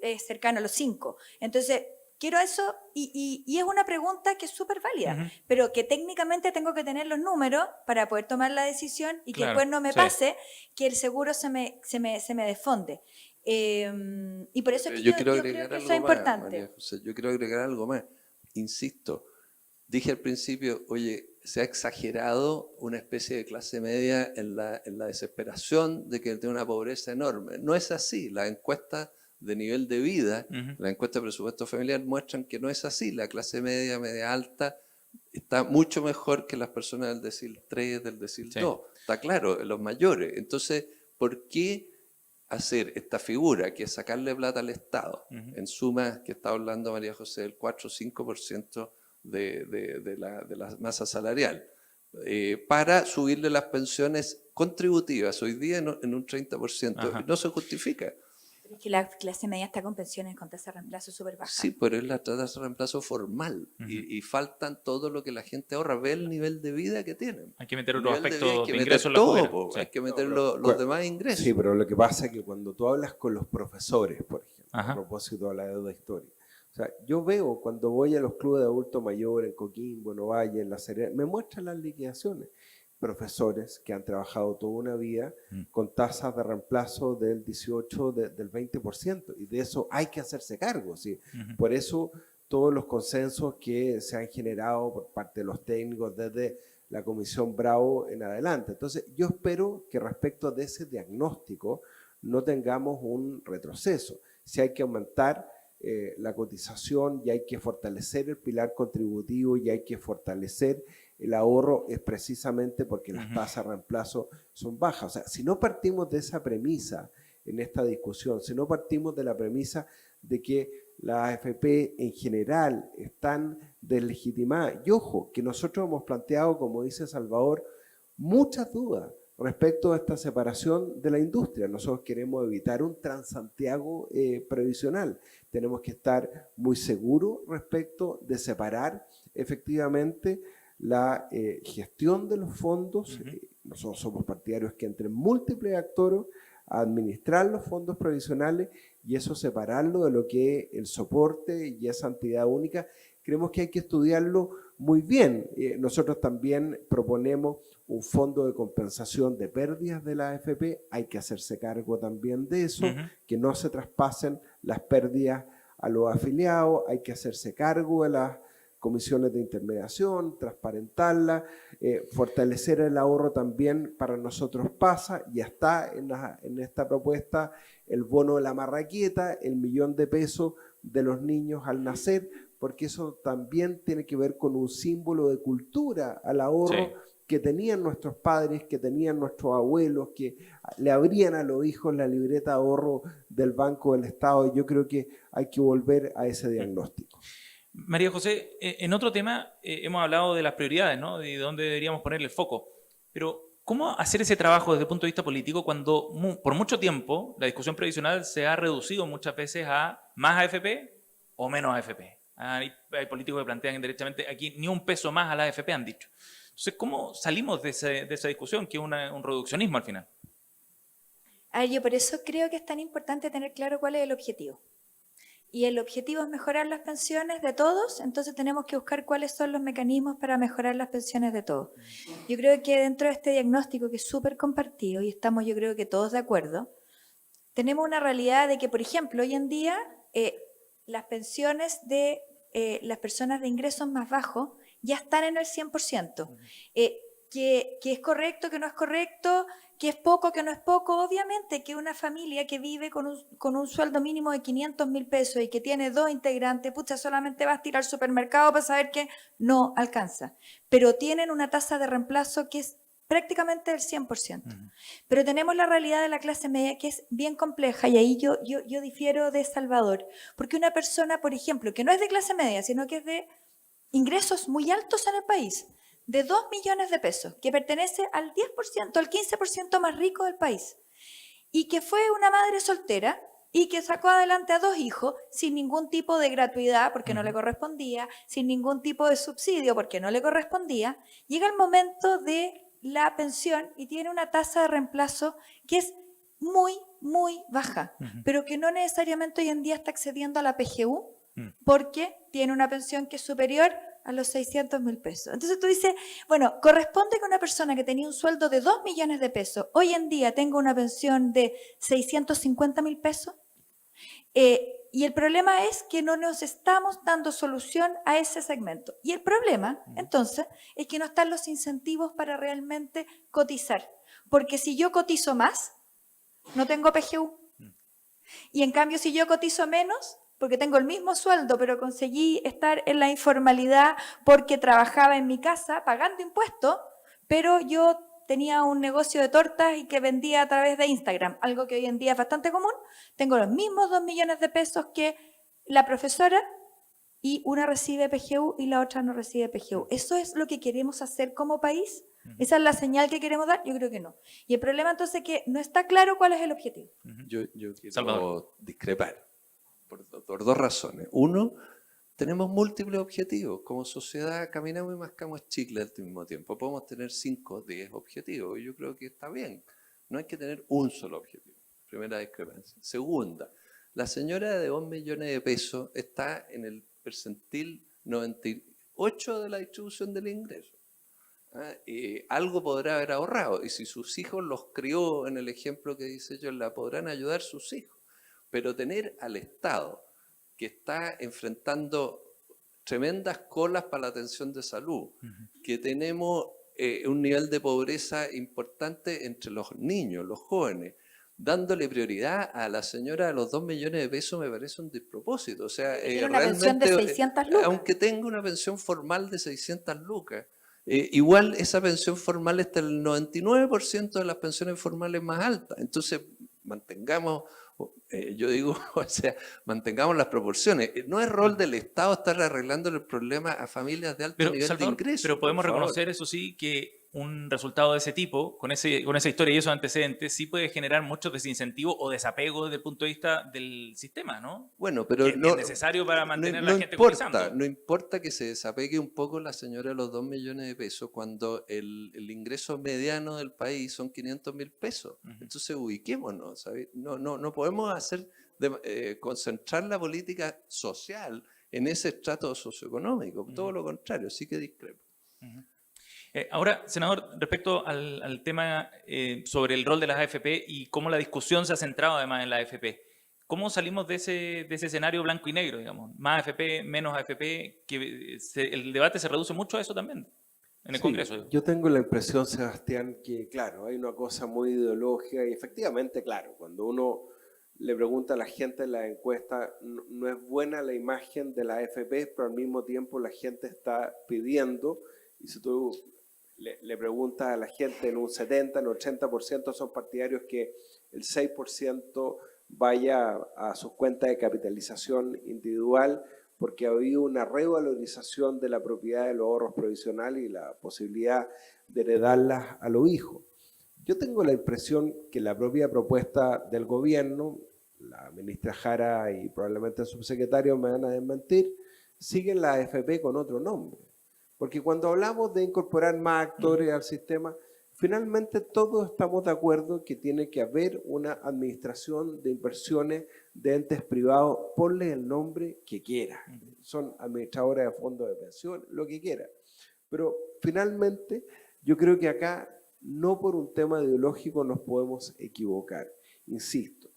es cercano a los 5. Entonces, quiero eso y es una pregunta que es súper válida, Ujú. pero que técnicamente tengo que tener los números para poder tomar la decisión y que Claro, después no me sí. pase que el seguro se me desfonde. Y por eso es que Yo yo quiero creo agregar que algo eso es más, importante. María José, yo quiero agregar algo más. Insisto, dije al principio, oye, se ha exagerado una especie de clase media en la desesperación de que tiene una pobreza enorme. No es así. Las encuestas de nivel de vida, Ujú. las encuestas de presupuesto familiar muestran que no es así. La clase media, media alta, está mucho mejor que las personas del decil 3, del decil 2. Está claro, los mayores. Entonces, ¿por qué hacer esta figura que es sacarle plata al Estado, en suma, que está hablando María José, del 4 o 5% de la masa salarial, para subirle las pensiones contributivas hoy día en un 30%? Ajá. No se justifica. Es que la clase media está con pensiones con tasa de reemplazo súper baja. Sí, pero es la tasa de reemplazo formal y faltan todo lo que la gente ahorra. Ve el nivel de vida que tienen. Hay que meter El otros nivel de vida aspectos hay de que meter ingresos en la todo, jubilación. po, Sí. hay que meter los demás ingresos. Sí, pero lo que pasa es que cuando tú hablas con los profesores, por ejemplo, Ajá. a propósito de la deuda histórica, o sea, yo veo cuando voy a los clubes de adultos mayores en Coquimbo, en Ovalle, en La Serena, me muestran las liquidaciones. Profesores que han trabajado toda una vida con tasas de reemplazo del 18, del 20%, y de eso hay que hacerse cargo, ¿sí? Por eso todos los consensos que se han generado por parte de los técnicos desde la Comisión Bravo en adelante. Entonces, yo espero que respecto de ese diagnóstico no tengamos un retroceso. Si hay que aumentar la cotización y hay que fortalecer el pilar contributivo y hay que fortalecer el ahorro, es precisamente porque las tasas de reemplazo son bajas. O sea, si no partimos de esa premisa en esta discusión, si no partimos de la premisa de que las AFP en general están deslegitimadas, y ojo, que nosotros hemos planteado, como dice Salvador, muchas dudas respecto a esta separación de la industria. Nosotros queremos evitar un Transantiago previsional. Tenemos que estar muy seguros respecto de separar efectivamente la gestión de los fondos. Nosotros somos partidarios que entren múltiples actores a administrar los fondos previsionales y eso separarlo de lo que es el soporte y esa entidad única. Creemos que hay que estudiarlo muy bien. Nosotros también proponemos un fondo de compensación de pérdidas de la AFP. Hay que hacerse cargo también de eso, que no se traspasen las pérdidas a los afiliados. Hay que hacerse cargo de las comisiones de intermediación, transparentarla, fortalecer el ahorro también para nosotros pasa, ya está en esta propuesta el bono de la marraqueta, el $1.000.000 de los niños al nacer, porque eso también tiene que ver con un símbolo de cultura al ahorro que tenían nuestros padres, que tenían nuestros abuelos, que le abrían a los hijos la libreta de ahorro del Banco del Estado, y yo creo que hay que volver a ese diagnóstico. María José, en otro tema hemos hablado de las prioridades, ¿no? De dónde deberíamos ponerle el foco. Pero, ¿cómo hacer ese trabajo desde el punto de vista político cuando por mucho tiempo la discusión previsional se ha reducido muchas veces a más AFP o menos AFP? Hay políticos que plantean derechamente aquí ni un peso más a la AFP, han dicho. Entonces, ¿cómo salimos de esa discusión que es un reduccionismo al final? A ver, yo por eso creo que es tan importante tener claro cuál es el objetivo. y el objetivo es mejorar las pensiones de todos, entonces tenemos que buscar cuáles son los mecanismos para mejorar las pensiones de todos. Yo creo que dentro de este diagnóstico que es súper compartido, y estamos yo creo que todos de acuerdo, tenemos una realidad de que, por ejemplo, hoy en día las pensiones de las personas de ingresos más bajos ya están en el 100%. Que es correcto, que no es correcto, que es poco, que no es poco. Obviamente que una familia que vive con un sueldo mínimo de 500.000 pesos y que tiene 2 integrantes, pucha, solamente vas a ir al supermercado para saber que no alcanza. Pero tienen una tasa de reemplazo que es prácticamente del 100%. Pero tenemos la realidad de la clase media que es bien compleja, y ahí yo difiero de Salvador, porque una persona, por ejemplo, que no es de clase media, sino que es de ingresos muy altos en el país, de 2 millones de pesos, que pertenece al 10%, al 15% más rico del país, y que fue una madre soltera y que sacó adelante a 2 hijos sin ningún tipo de gratuidad porque no le correspondía, sin ningún tipo de subsidio porque no le correspondía, llega el momento de la pensión y tiene una tasa de reemplazo que es muy, muy baja, pero que no necesariamente hoy en día está accediendo a la PGU porque tiene una pensión que es superior a los 600.000 pesos. Entonces tú dices, bueno, corresponde que una persona que tenía un sueldo de 2 millones de pesos hoy en día tenga una pensión de 650.000 pesos. Y el problema es que no nos estamos dando solución a ese segmento. Y el problema, entonces, es que no están los incentivos para realmente cotizar. Porque si yo cotizo más, no tengo PGU. Y en cambio, si yo cotizo menos, porque tengo el mismo sueldo, pero conseguí estar en la informalidad porque trabajaba en mi casa pagando impuestos, pero yo tenía un negocio de tortas y que vendía a través de Instagram, algo que hoy en día es bastante común. Tengo los mismos 2 millones de pesos que la profesora y una recibe PGU y la otra no recibe PGU. ¿Eso es lo que queremos hacer como país? ¿Esa es la señal que queremos dar? Yo creo que no. Y el problema entonces es que no está claro cuál es el objetivo. Yo quiero Salvador. discrepar por 2 razones. Uno, tenemos múltiples objetivos. Como sociedad caminamos y mascamos chicle al mismo tiempo. Podemos tener 5 o 10 objetivos y yo creo que está bien. No hay que tener un solo objetivo. Primera discrepancia. Segunda, la señora de 2 millones de pesos está en el percentil 98 de la distribución del ingreso. Algo podrá haber ahorrado y si sus hijos los crió en el ejemplo que dice yo, la podrán ayudar sus hijos. Pero tener al Estado que está enfrentando tremendas colas para la atención de salud, que tenemos un nivel de pobreza importante entre los niños, los jóvenes, dándole prioridad a la señora de los 2 millones de pesos me parece un despropósito. O sea, tiene una pensión de 600 lucas. Aunque tenga una pensión formal de 600 lucas, igual esa pensión formal está en el 99% de las pensiones formales más altas. Entonces, mantengamos... yo digo, o sea, mantengamos las proporciones. No es rol del Estado estar arreglando el problema a familias de alto nivel de ingresos. Pero podemos reconocer, eso sí, que un resultado de ese tipo, con esa historia y esos antecedentes, sí puede generar muchos desincentivos o desapego desde el punto de vista del sistema, ¿no? Bueno, pero que es necesario para mantener a la gente cotizando. No importa que se desapegue un poco la señora de los 2 millones de pesos cuando el ingreso mediano del país son 500.000 pesos. Entonces ubiquémonos, ¿sabes? No podemos concentrar la política social en ese estrato socioeconómico. Todo lo contrario, sí que discrepo. Ahora, senador, respecto al tema sobre el rol de las AFP y cómo la discusión se ha centrado además en la AFP, ¿cómo salimos de ese escenario blanco y negro, digamos? Más AFP, menos AFP, que el debate se reduce mucho a eso también en el Congreso. Yo tengo la impresión, Sebastián, que claro, hay una cosa muy ideológica y efectivamente, claro, cuando uno le pregunta a la gente en la encuesta, no es buena la imagen de la AFP, pero al mismo tiempo la gente está pidiendo, y si tú le preguntas a la gente en un 70, en un 80% son partidarios que el 6% vaya a sus cuentas de capitalización individual, porque ha habido una revalorización de la propiedad de los ahorros provisionales y la posibilidad de heredarlas a los hijos. Yo tengo la impresión que la propia propuesta del gobierno, la ministra Jara y probablemente el subsecretario me van a desmentir, siguen la AFP con otro nombre. Porque cuando hablamos de incorporar más actores al sistema, finalmente todos estamos de acuerdo que tiene que haber una administración de inversiones de entes privados, ponle el nombre que quiera. Son administradores de fondos de pensión, lo que quiera. Pero finalmente, yo creo que acá, no por un tema ideológico nos podemos equivocar. Insisto,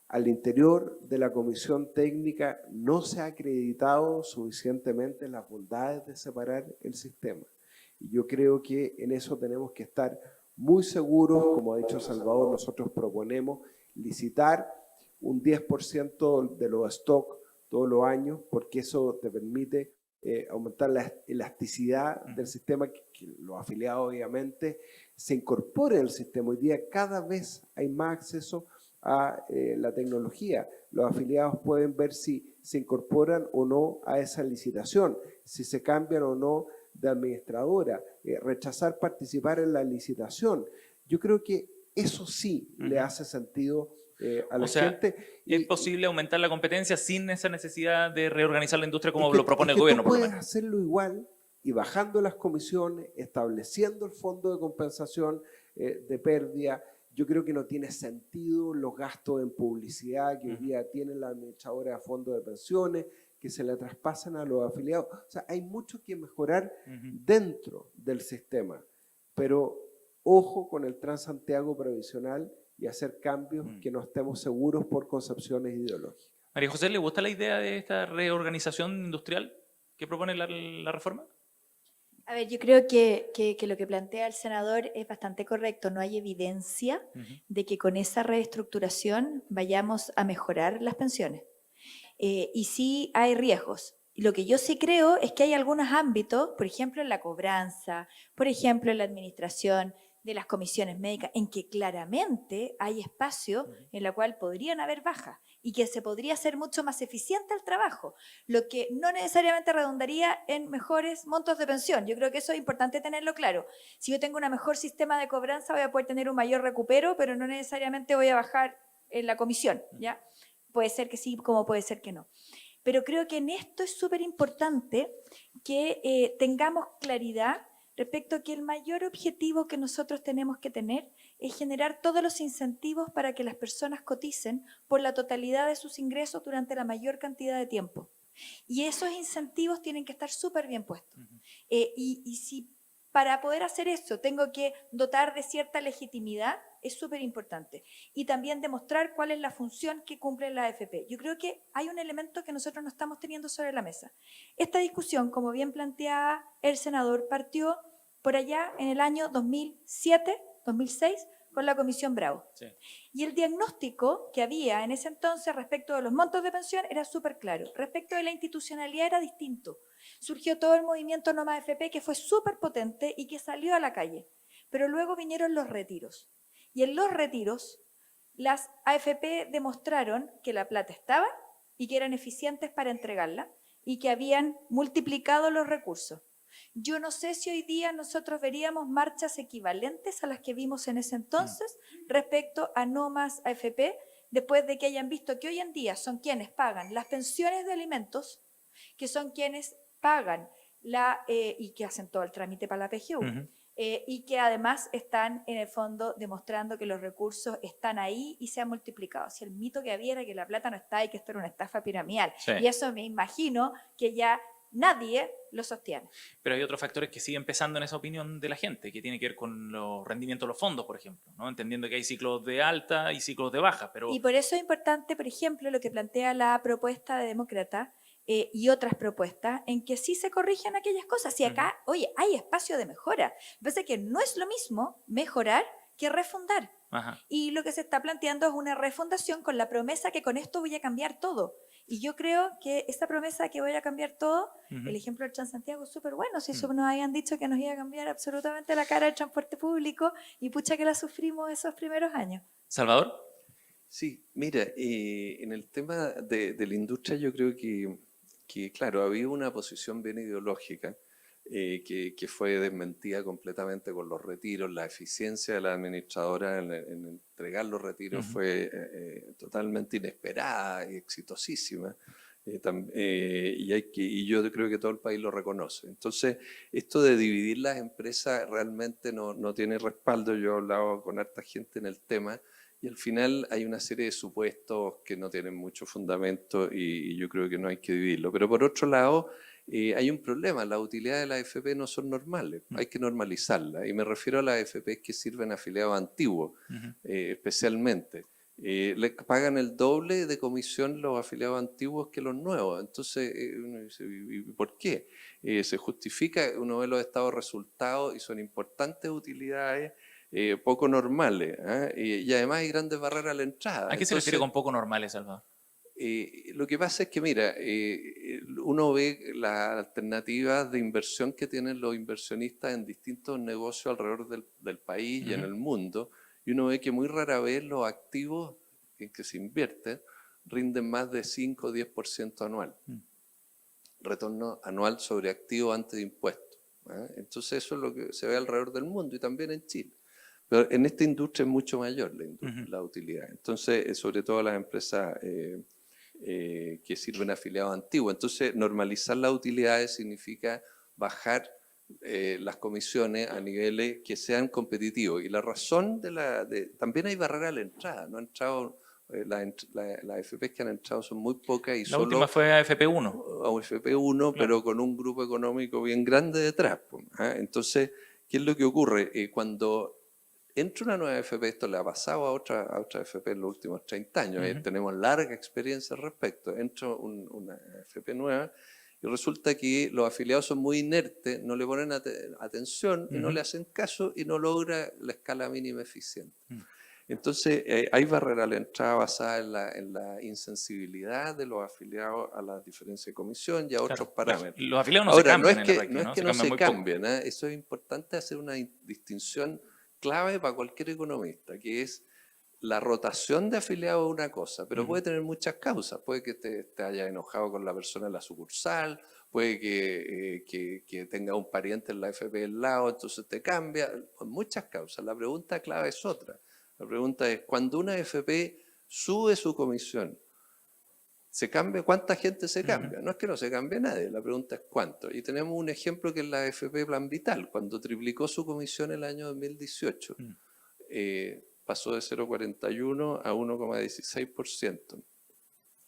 al interior de la comisión técnica no se ha acreditado suficientemente las bondades de separar el sistema. Y yo creo que en eso tenemos que estar muy seguros. Como ha dicho Salvador, nosotros proponemos licitar un 10% de los stock todos los años, porque eso te permite aumentar la elasticidad del sistema, que los afiliados obviamente se incorporen al sistema. Hoy día cada vez hay más acceso a la tecnología. Los afiliados pueden ver si se incorporan o no a esa licitación, si se cambian o no de administradora, rechazar participar en la licitación. Yo creo que eso sí le hace sentido a la gente. ¿Es posible aumentar la competencia sin esa necesidad de reorganizar la industria como lo propone el gobierno? Tú puedes hacerlo igual y bajando las comisiones, estableciendo el fondo de compensación de pérdida. Yo creo que no tiene sentido los gastos en publicidad que hoy día tienen las administradoras de fondos de pensiones, que se le traspasan a los afiliados. O sea, hay mucho que mejorar dentro del sistema, pero ojo con el Transantiago previsional y hacer cambios que no estemos seguros por concepciones ideológicas. María José, ¿le gusta la idea de esta reorganización industrial que propone la reforma? A ver, yo creo que lo que plantea el senador es bastante correcto. No hay evidencia de que con esa reestructuración vayamos a mejorar las pensiones. Y sí hay riesgos. Y lo que yo sí creo es que hay algunos ámbitos, por ejemplo en la cobranza, por ejemplo en la administración de las comisiones médicas, en que claramente hay espacio en la cual podrían haber bajas y que se podría hacer mucho más eficiente el trabajo, lo que no necesariamente redundaría en mejores montos de pensión. Yo creo que eso es importante tenerlo claro. Si yo tengo un mejor sistema de cobranza, voy a poder tener un mayor recupero, pero no necesariamente voy a bajar en la comisión, ¿ya? Puede ser que sí, como puede ser que no. Pero creo que en esto es súper importante que tengamos claridad respecto a que el mayor objetivo que nosotros tenemos que tener es generar todos los incentivos para que las personas coticen por la totalidad de sus ingresos durante la mayor cantidad de tiempo. Y esos incentivos tienen que estar súper bien puestos. Y si para poder hacer eso tengo que dotar de cierta legitimidad, es súper importante. Y también demostrar cuál es la función que cumple la AFP. Yo creo que hay un elemento que nosotros no estamos teniendo sobre la mesa. Esta discusión, como bien planteaba el senador, partió por allá en el año 2007, 2006, con la Comisión Bravo. Sí. Y el diagnóstico que había en ese entonces respecto de los montos de pensión era súper claro. Respecto de la institucionalidad era distinto. Surgió todo el movimiento No Más AFP que fue súper potente y que salió a la calle. Pero luego vinieron los retiros. Y en los retiros, las AFP demostraron que la plata estaba y que eran eficientes para entregarla y que habían multiplicado los recursos. Yo no sé si hoy día nosotros veríamos marchas equivalentes a las que vimos en ese entonces respecto a No Más AFP, después de que hayan visto que hoy en día son quienes pagan las pensiones de alimentos, que son quienes pagan y que hacen todo el trámite para la PGU. Y que además están en el fondo demostrando que los recursos están ahí y se han multiplicado. Si el mito que había era que la plata no está y que esto era una estafa piramidal. Sí. Y eso me imagino que ya nadie lo sostiene. Pero hay otros factores que siguen pesando en esa opinión de la gente, que tiene que ver con los rendimientos de los fondos, por ejemplo, ¿no? Entendiendo que hay ciclos de alta y ciclos de baja. Pero... Y por eso es importante, por ejemplo, lo que plantea la propuesta de Demócrata, y otras propuestas en que sí se corrigen aquellas cosas. Si acá, oye, hay espacio de mejora. Parece que no es lo mismo mejorar que refundar. Y lo que se está planteando es una refundación con la promesa que con esto voy a cambiar todo. Y yo creo que esa promesa que voy a cambiar todo, el ejemplo del Transantiago es súper bueno. Si eso nos habían dicho que nos iba a cambiar absolutamente la cara del transporte público y pucha que la sufrimos esos primeros años. ¿Salvador? Sí, mira, en el tema de la industria yo creo que claro, había una posición bien ideológica que fue desmentida completamente con los retiros. La eficiencia de la administradora en entregar los retiros fue totalmente inesperada y exitosísima. Y yo creo que todo el país lo reconoce. Entonces, esto de dividir las empresas realmente no tiene respaldo. Yo he hablado con harta gente en el tema y al final hay una serie de supuestos que no tienen mucho fundamento y yo creo que no hay que dividirlo. Pero por otro lado, hay un problema. Las utilidades de la AFP no son normales. Hay que normalizarlas. Y me refiero a las AFP que sirven a afiliados antiguos, especialmente. Le pagan el doble de comisión los afiliados antiguos que los nuevos. Entonces, uno dice, ¿y por qué? Se justifica, uno ve los estados de resultados y son importantes utilidades poco normales. Y además hay grandes barreras a la entrada. ¿A qué se refiere con poco normales, Salvador? Lo que pasa es que, mira, uno ve las alternativas de inversión que tienen los inversionistas en distintos negocios alrededor del país y en el mundo, y uno ve que muy rara vez los activos en que se invierte rinden más de 5 o 10% anual. Retorno anual sobre activo antes de impuestos. Entonces eso es lo que se ve alrededor del mundo y también en Chile. Pero en esta industria es mucho mayor la utilidad. Entonces, sobre todo las empresas que sirven afiliados antiguos. Entonces, normalizar las utilidades significa bajar las comisiones a niveles que sean competitivos. Y la razón también hay barrera a la entrada. No han entrado, las AFPs que han entrado son muy pocas. Y la última fue AFP1. A AFP1, claro. Pero con un grupo económico bien grande detrás. Entonces, ¿qué es lo que ocurre? Cuando entra una nueva AFP, esto le ha pasado a otra AFP en los últimos 30 años, tenemos larga experiencia al respecto. Entra una AFP nueva y resulta que los afiliados son muy inertes, no le ponen atención y no le hacen caso y no logra la escala mínima eficiente. Entonces, hay barrera a la entrada basada en la insensibilidad de los afiliados a las diferencias de comisión y a otros parámetros. Los afiliados no se cambian. No es que no se cambien, eso es importante hacer una distinción clave para cualquier economista, que es la rotación de afiliados es una cosa, pero puede tener muchas causas. Puede que te hayas enojado con la persona en la sucursal, puede que tenga un pariente en la AFP del lado, entonces te cambia, con muchas causas. La pregunta clave es otra. La pregunta es, cuando una AFP sube su comisión, ¿se cambia? ¿Cuánta gente se cambia? No es que no se cambie nadie, la pregunta es cuánto. Y tenemos un ejemplo que es la AFP Plan Vital, cuando triplicó su comisión el año 2018. Pasó de 0,41 a 1,16%.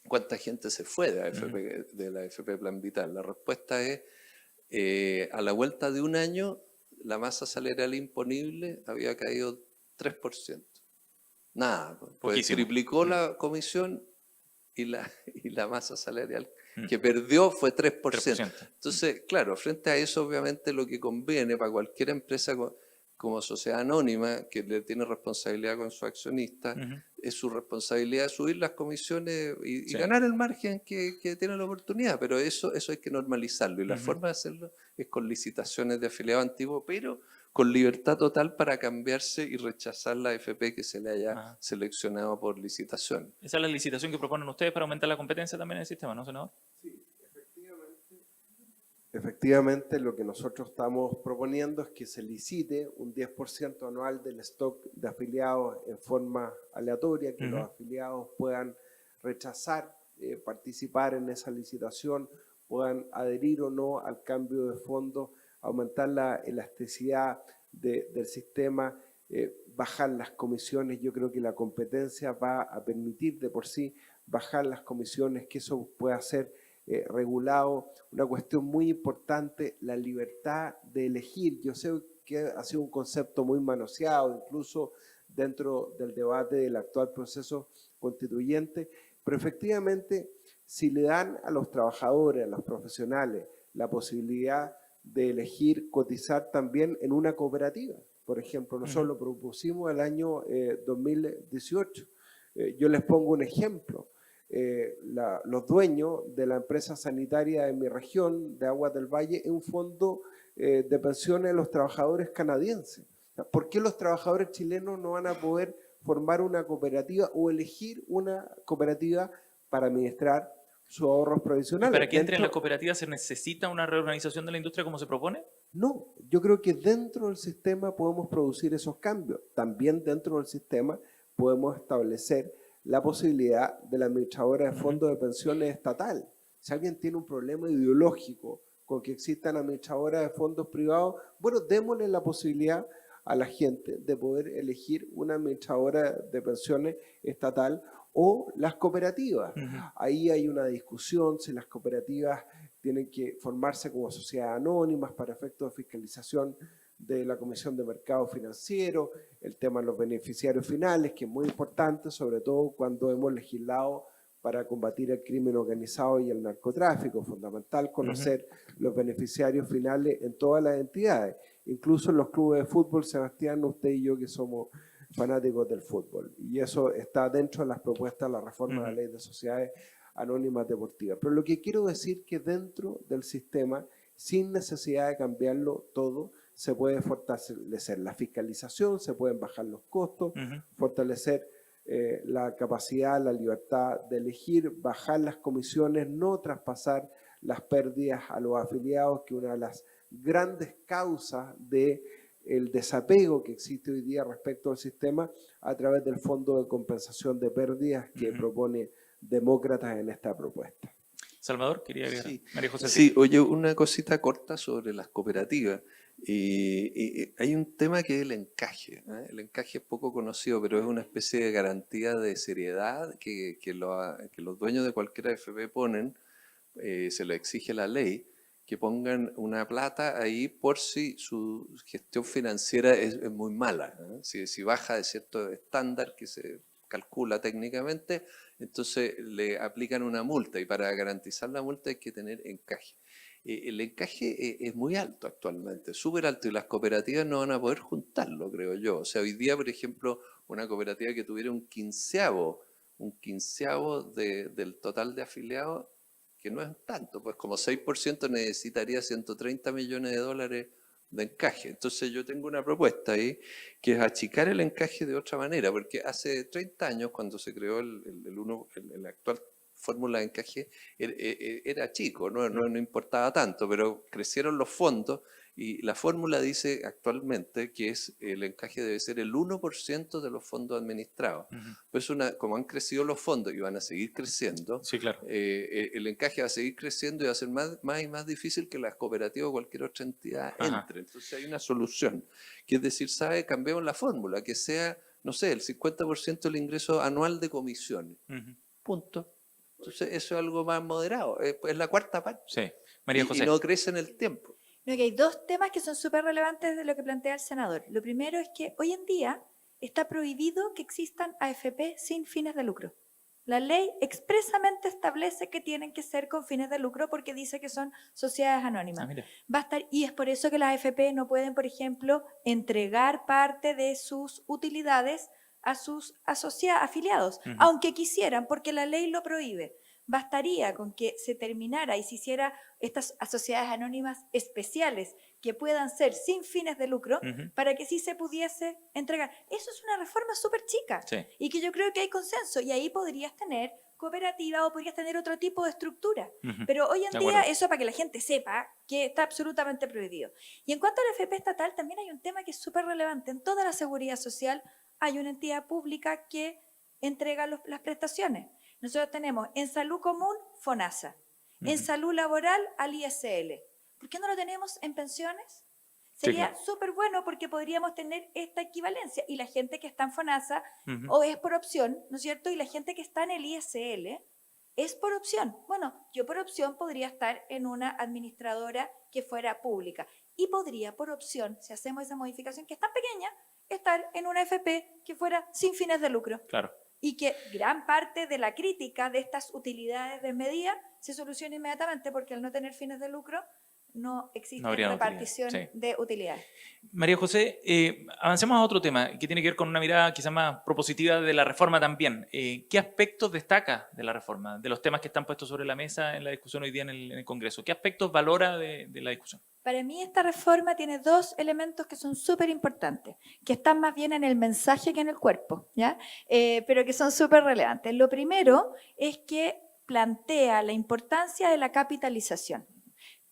¿Cuánta gente se fue de la AFP Plan Vital? La respuesta es, a la vuelta de un año, la masa salarial imponible había caído 3%. Nada, pues triplicó la comisión y la masa salarial que perdió fue 3%. Entonces, claro, frente a eso, obviamente, lo que conviene para cualquier empresa como sociedad anónima, que le tiene responsabilidad con su accionista, es su responsabilidad subir las comisiones y ganar el margen que tiene la oportunidad. Pero eso hay que normalizarlo. Y la forma de hacerlo es con licitaciones de afiliado antiguo, pero con libertad total para cambiarse y rechazar la AFP que se le haya seleccionado por licitación. Esa es la licitación que proponen ustedes para aumentar la competencia también en el sistema, ¿no, senador? Sí, efectivamente lo que nosotros estamos proponiendo es que se licite un 10% anual del stock de afiliados en forma aleatoria, que los afiliados puedan rechazar, participar en esa licitación, puedan adherir o no al cambio de fondo, aumentar la elasticidad del sistema, bajar las comisiones. Yo creo que la competencia va a permitir de por sí bajar las comisiones, que eso pueda ser regulado. Una cuestión muy importante, la libertad de elegir. Yo sé que ha sido un concepto muy manoseado, incluso dentro del debate del actual proceso constituyente, pero efectivamente, si le dan a los trabajadores, a los profesionales, la posibilidad de elegir cotizar también en una cooperativa. Por ejemplo, nosotros lo propusimos el año 2018. Yo les pongo un ejemplo. Los dueños de la empresa sanitaria en mi región, de Aguas del Valle, es un fondo de pensiones de los trabajadores canadienses. ¿Por qué los trabajadores chilenos no van a poder formar una cooperativa o elegir una cooperativa para administrar sus ahorros provisionales? ¿Para que entre en la cooperativa se necesita una reorganización de la industria como se propone? No, yo creo que dentro del sistema podemos producir esos cambios. También dentro del sistema podemos establecer la posibilidad de la administradora de fondos de pensiones estatal. Si alguien tiene un problema ideológico con que existan administradoras de fondos privados, bueno, démosle la posibilidad a la gente de poder elegir una administradora de pensiones estatal o las cooperativas. Ahí hay una discusión si las cooperativas tienen que formarse como sociedades anónimas para efectos de fiscalización de la Comisión de Mercado Financiero, el tema de los beneficiarios finales, que es muy importante, sobre todo cuando hemos legislado para combatir el crimen organizado y el narcotráfico. Fundamental conocer los beneficiarios finales en todas las entidades, incluso en los clubes de fútbol. Sebastián, usted y yo que somos fanáticos del fútbol, y eso está dentro de las propuestas de la reforma de la Ley de Sociedades Anónimas Deportivas. Pero lo que quiero decir que dentro del sistema, sin necesidad de cambiarlo todo, se puede fortalecer la fiscalización, se pueden bajar los costos, fortalecer la capacidad, la libertad de elegir, bajar las comisiones, no traspasar las pérdidas a los afiliados, que una de las grandes causas del desapego que existe hoy día respecto al sistema, a través del Fondo de Compensación de Pérdidas que propone Demócratas en esta propuesta. Salvador, quería agregar. Sí. María José. Sí, oye, una cosita corta sobre las cooperativas. Hay un tema que es el encaje, ¿eh? El encaje es poco conocido, pero es una especie de garantía de seriedad que los dueños de cualquier AFP ponen, se lo exige la ley, que pongan una plata ahí por si su gestión financiera es muy mala, ¿eh? Si baja de cierto estándar que se calcula técnicamente, entonces le aplican una multa, y para garantizar la multa hay que tener encaje. El encaje es muy alto actualmente, súper alto, y las cooperativas no van a poder juntarlo, creo yo. O sea, hoy día, por ejemplo, una cooperativa que tuviera un quinceavo del total de afiliados, que no es tanto, pues como 6% necesitaría 130 millones de dólares de encaje. Entonces yo tengo una propuesta ahí, que es achicar el encaje de otra manera, porque hace 30 años, cuando se creó el actual fórmula de encaje, era chico, no importaba tanto, pero crecieron los fondos, y la fórmula dice actualmente que el encaje debe ser el 1% de los fondos administrados. Pues como han crecido los fondos y van a seguir creciendo, Sí, claro. El encaje va a seguir creciendo y va a ser más y más difícil que las cooperativas o cualquier otra entidad entre. Entonces hay una solución, que es decir, cambiemos la fórmula, que sea, no sé, el 50% del ingreso anual de comisiones. Punto. Entonces eso es algo más moderado, es la cuarta parte. Sí. María José. Y no crece en el tiempo. No, que hay dos temas que son súper relevantes de lo que plantea el senador. Lo primero es que hoy en día está prohibido que existan AFP sin fines de lucro. La ley expresamente establece que tienen que ser con fines de lucro porque dice que son sociedades anónimas. Va a estar, y es por eso que las AFP no pueden, por ejemplo, entregar parte de sus utilidades a sus afiliados, aunque quisieran, porque la ley lo prohíbe. Bastaría con que se terminara y se hiciera estas sociedades anónimas especiales que puedan ser sin fines de lucro para que sí se pudiese entregar. Eso es una reforma súper chica y que yo creo que hay consenso, y ahí podrías tener cooperativa o podrías tener otro tipo de estructura. Pero hoy en día eso, para que la gente sepa, que está absolutamente prohibido. Y en cuanto a la AFP estatal, también hay un tema que es súper relevante. En toda la seguridad social hay una entidad pública que entrega las prestaciones. Nosotros tenemos en salud común, FONASA, en salud laboral, al ISL. ¿Por qué no lo tenemos en pensiones? Sería súper bueno, porque podríamos tener esta equivalencia. Y la gente que está en FONASA o es por opción, ¿no es cierto? Y la gente que está en el ISL es por opción. Bueno, yo por opción podría estar en una administradora que fuera pública. Y podría por opción, si hacemos esa modificación que es tan pequeña, estar en una AFP que fuera sin fines de lucro. Claro. Y que gran parte de la crítica de estas utilidades desmedidas se soluciona inmediatamente, porque al no tener fines de lucro no existe repartición de utilidades. María José, avancemos a otro tema que tiene que ver con una mirada quizás más propositiva de la reforma también. ¿Qué aspectos destaca de la reforma, de los temas que están puestos sobre la mesa en la discusión hoy día en el Congreso? ¿Qué aspectos valora de la discusión? Para mí esta reforma tiene dos elementos que son súper importantes, que están más bien en el mensaje que en el cuerpo, ¿ya? Pero que son súper relevantes. Lo primero es que plantea la importancia de la capitalización.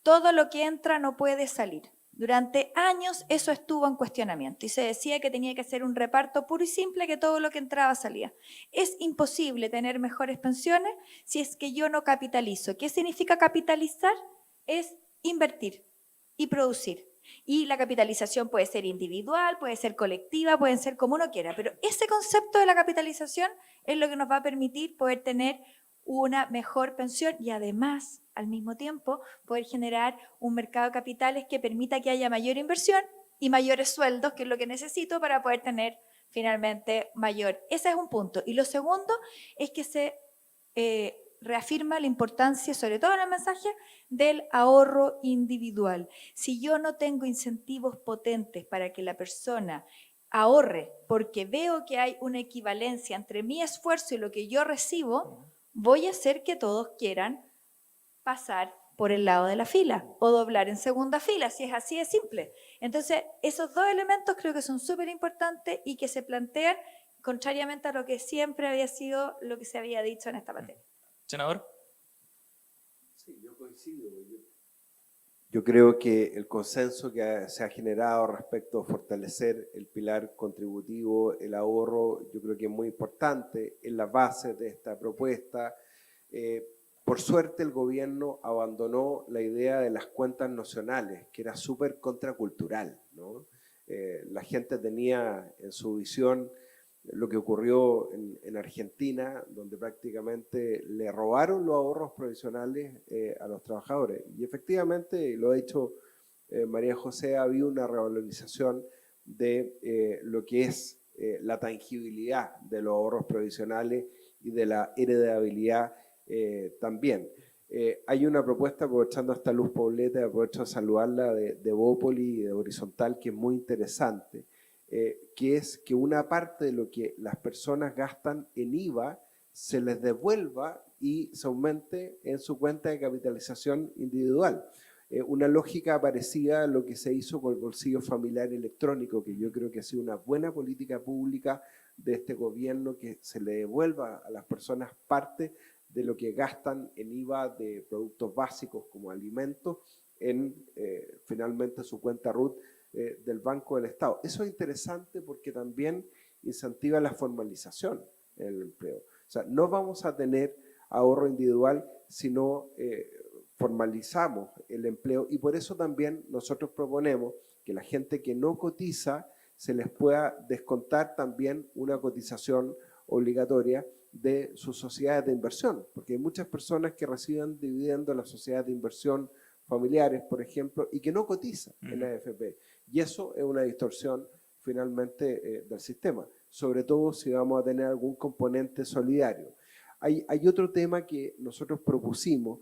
Todo lo que entra no puede salir. Durante años eso estuvo en cuestionamiento y se decía que tenía que ser un reparto puro y simple, que todo lo que entraba salía. Es imposible tener mejores pensiones si es que yo no capitalizo. ¿Qué significa capitalizar? Es invertir y producir. Y la capitalización puede ser individual, puede ser colectiva, puede ser como uno quiera, pero ese concepto de la capitalización es lo que nos va a permitir poder tener una mejor pensión y además, al mismo tiempo, poder generar un mercado de capitales que permita que haya mayor inversión y mayores sueldos, que es lo que necesito para poder tener finalmente mayor. Ese es un punto. Y lo segundo es que se reafirma la importancia, sobre todo en el mensaje, del ahorro individual. Si yo no tengo incentivos potentes para que la persona ahorre, porque veo que hay una equivalencia entre mi esfuerzo y lo que yo recibo, voy a hacer que todos quieran pasar por el lado de la fila o doblar en segunda fila, si es así de simple. Entonces, esos dos elementos creo que son súper importantes y que se plantean contrariamente a lo que siempre había sido lo que se había dicho en esta materia. Senador. Sí, yo coincido. Yo creo que el consenso que se ha generado respecto a fortalecer el pilar contributivo, el ahorro, yo creo que es muy importante en la base de esta propuesta. Por suerte el gobierno abandonó la idea de las cuentas nacionales, que era súper contracultural, ¿no? La gente tenía en su visión lo que ocurrió en Argentina, donde prácticamente le robaron los ahorros provisionales a los trabajadores. Y efectivamente, lo ha dicho María José, ha habido una revalorización de lo que es la tangibilidad de los ahorros provisionales y de la heredabilidad también. Hay una propuesta, aprovechando esta Luz Poblete, aprovecho a saludarla, de Bópoli y de Horizontal, que es muy interesante, que es que una parte de lo que las personas gastan en IVA se les devuelva y se aumente en su cuenta de capitalización individual. Una lógica parecida a lo que se hizo con el bolsillo familiar electrónico, que yo creo que ha sido una buena política pública de este gobierno, que se le devuelva a las personas parte de lo que gastan en IVA de productos básicos como alimentos en finalmente su cuenta RUT del Banco del Estado. Eso es interesante porque también incentiva la formalización en el empleo. O sea, no vamos a tener ahorro individual si no formalizamos el empleo, y por eso también nosotros proponemos que la gente que no cotiza se les pueda descontar también una cotización obligatoria de sus sociedades de inversión, porque hay muchas personas que reciben dividendos en las sociedades de inversión familiares, por ejemplo, y que no cotizan en la AFP. Y eso es una distorsión finalmente del sistema, sobre todo si vamos a tener algún componente solidario. Hay otro tema que nosotros propusimos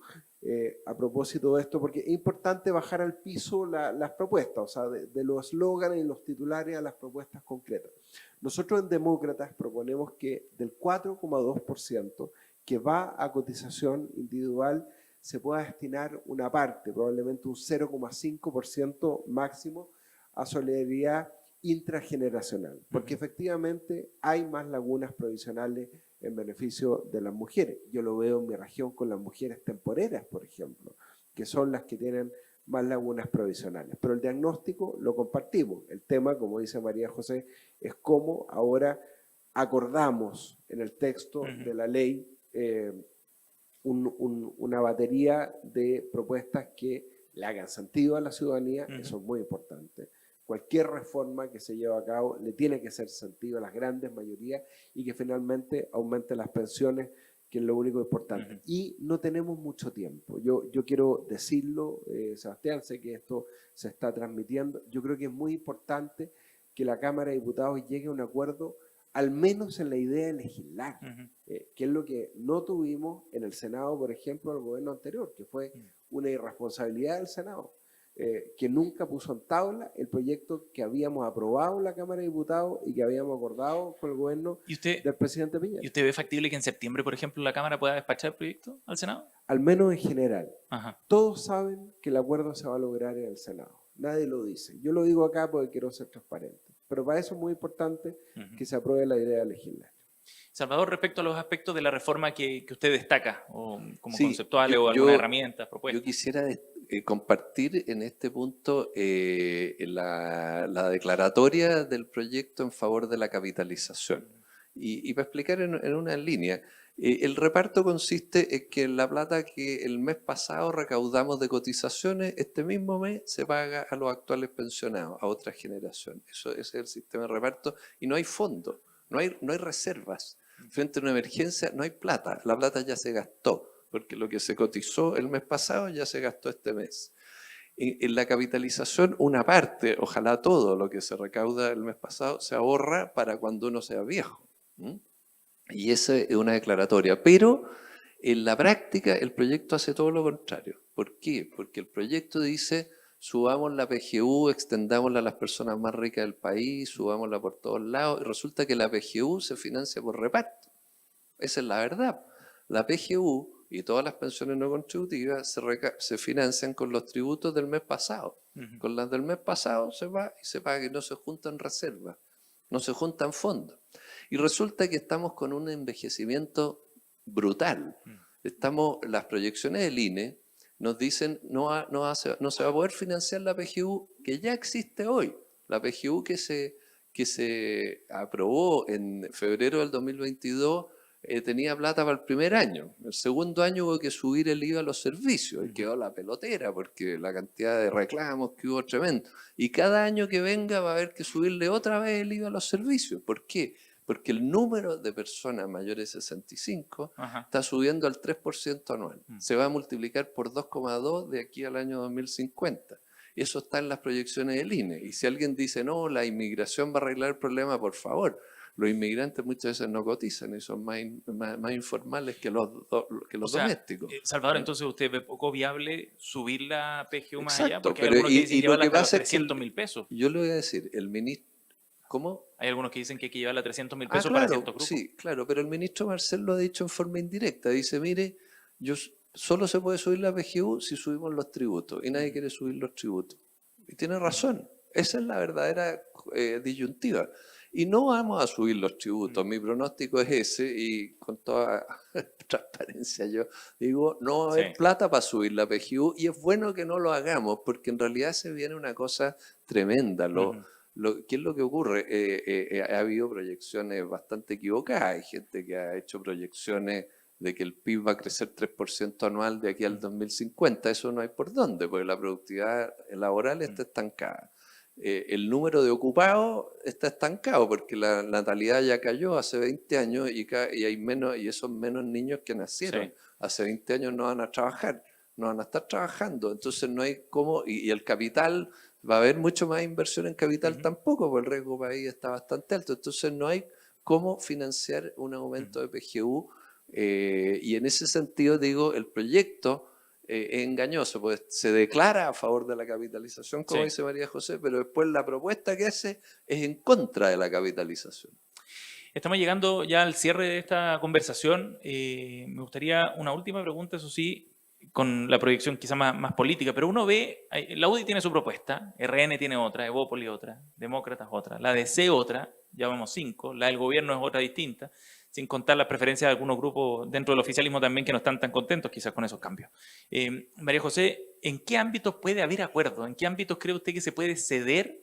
a propósito de esto, porque es importante bajar al piso las propuestas, o sea, de los eslóganes y los titulares a las propuestas concretas. Nosotros en Demócratas proponemos que del 4,2% que va a cotización individual se pueda destinar una parte, probablemente un 0,5% máximo, a solidaridad intrageneracional, porque efectivamente hay más lagunas provisionales en beneficio de las mujeres. Yo lo veo en mi región con las mujeres temporeras, por ejemplo, que son las que tienen más lagunas provisionales. Pero el diagnóstico lo compartimos. El tema, como dice María José, es cómo ahora acordamos en el texto de la ley una batería de propuestas que le hagan sentido a la ciudadanía. Eso es muy importante. Cualquier reforma que se lleve a cabo le tiene que hacer sentido a las grandes mayorías y que finalmente aumente las pensiones, que es lo único importante. Y no tenemos mucho tiempo. Yo quiero decirlo, Sebastián, sé que esto se está transmitiendo. Yo creo que es muy importante que la Cámara de Diputados llegue a un acuerdo, al menos en la idea de legislar, que es lo que no tuvimos en el Senado, por ejemplo, al gobierno anterior, que fue una irresponsabilidad del Senado. Que nunca puso en tabla el proyecto que habíamos aprobado en la Cámara de Diputados y que habíamos acordado con el gobierno del presidente Piñera. ¿Y usted ve factible que en septiembre, por ejemplo, la Cámara pueda despachar el proyecto al Senado? Al menos en general. Todos saben que el acuerdo se va a lograr en el Senado. Nadie lo dice. Yo lo digo acá porque quiero ser transparente. Pero para eso es muy importante que se apruebe la idea de legislar. Salvador, respecto a los aspectos de la reforma que usted destaca, o como conceptuales o algunas herramientas, propuestas. Yo quisiera compartir en este punto la declaratoria del proyecto en favor de la capitalización. Y para explicar en una línea, el reparto consiste en que la plata que el mes pasado recaudamos de cotizaciones, este mismo mes se paga a los actuales pensionados, a otra generación. Ese es el sistema de reparto y no hay fondos, no hay reservas. Frente a una emergencia no hay plata, la plata ya se gastó, porque lo que se cotizó el mes pasado ya se gastó este mes. En la capitalización, una parte, ojalá todo lo que se recauda el mes pasado, se ahorra para cuando uno sea viejo. Y esa es una declaratoria. Pero en la práctica el proyecto hace todo lo contrario. ¿Por qué? Porque el proyecto dice, subamos la PGU, extendámosla a las personas más ricas del país, subámosla por todos lados. Y resulta que la PGU se financia por reparto. Esa es la verdad. La PGU y todas las pensiones no contributivas se financian con los tributos del mes pasado. Con las del mes pasado se va y se paga y no se juntan reservas, no se juntan fondos. Y resulta que estamos con un envejecimiento brutal. Las proyecciones del INE nos dicen no se va a poder financiar la PGU que ya existe hoy. La PGU que se aprobó en febrero del 2022 tenía plata para el primer año. El segundo año hubo que subir el IVA a los servicios y quedó la pelotera porque la cantidad de reclamos que hubo tremendo. Y cada año que venga va a haber que subirle otra vez el IVA a los servicios. ¿Por qué? Porque el número de personas mayores de 65 está subiendo al 3% anual. Se va a multiplicar por 2,2 de aquí al año 2050. Eso está en las proyecciones del INE. Y si alguien dice, no, la inmigración va a arreglar el problema, por favor. Los inmigrantes muchas veces no cotizan y son más informales que los domésticos. Salvador, entonces usted ve poco viable subir la PGU más allá, Exacto, porque hay algunos que dicen llevarla hasta los 300.000 pesos. Yo le voy a decir, el ministro... ¿Cómo? Hay algunos que dicen que hay que llevarla a 300.000 pesos claro, para ciertos grupos. Sí, claro, pero el ministro Marcel lo ha dicho en forma indirecta. Dice, mire, solo se puede subir la PGU si subimos los tributos y nadie quiere subir los tributos. Y tiene razón, esa es la verdadera disyuntiva. Y no vamos a subir los tributos, mi pronóstico es ese y con toda transparencia yo digo, no va a haber plata para subir la PGU y es bueno que no lo hagamos porque en realidad se viene una cosa tremenda. ¿Qué es lo que ocurre? Ha habido proyecciones bastante equivocadas. Hay gente que ha hecho proyecciones de que el PIB va a crecer 3% anual de aquí al 2050. Eso no hay por dónde, porque la productividad laboral está estancada. El número de ocupados está estancado porque la natalidad ya cayó hace 20 años y hay menos, y esos menos niños que nacieron. Hace 20 años no van a trabajar, no van a estar trabajando. Entonces no hay cómo, y el capital... Va a haber mucho más inversión en capital tampoco, porque el riesgo país está bastante alto. Entonces no hay cómo financiar un aumento de PGU. Y en ese sentido, digo, el proyecto es engañoso, pues se declara a favor de la capitalización, como dice María José, pero después la propuesta que hace es en contra de la capitalización. Estamos llegando ya al cierre de esta conversación. Me gustaría una última pregunta, eso sí, con la proyección quizá más política, pero uno ve, la UDI tiene su propuesta, RN tiene otra, Evópoli otra, Demócratas otra, la DC otra, ya vamos 5, la del gobierno es otra distinta, sin contar las preferencias de algunos grupos dentro del oficialismo también que no están tan contentos quizás con esos cambios. María José, ¿en qué ámbitos puede haber acuerdo? ¿En qué ámbitos cree usted que se puede ceder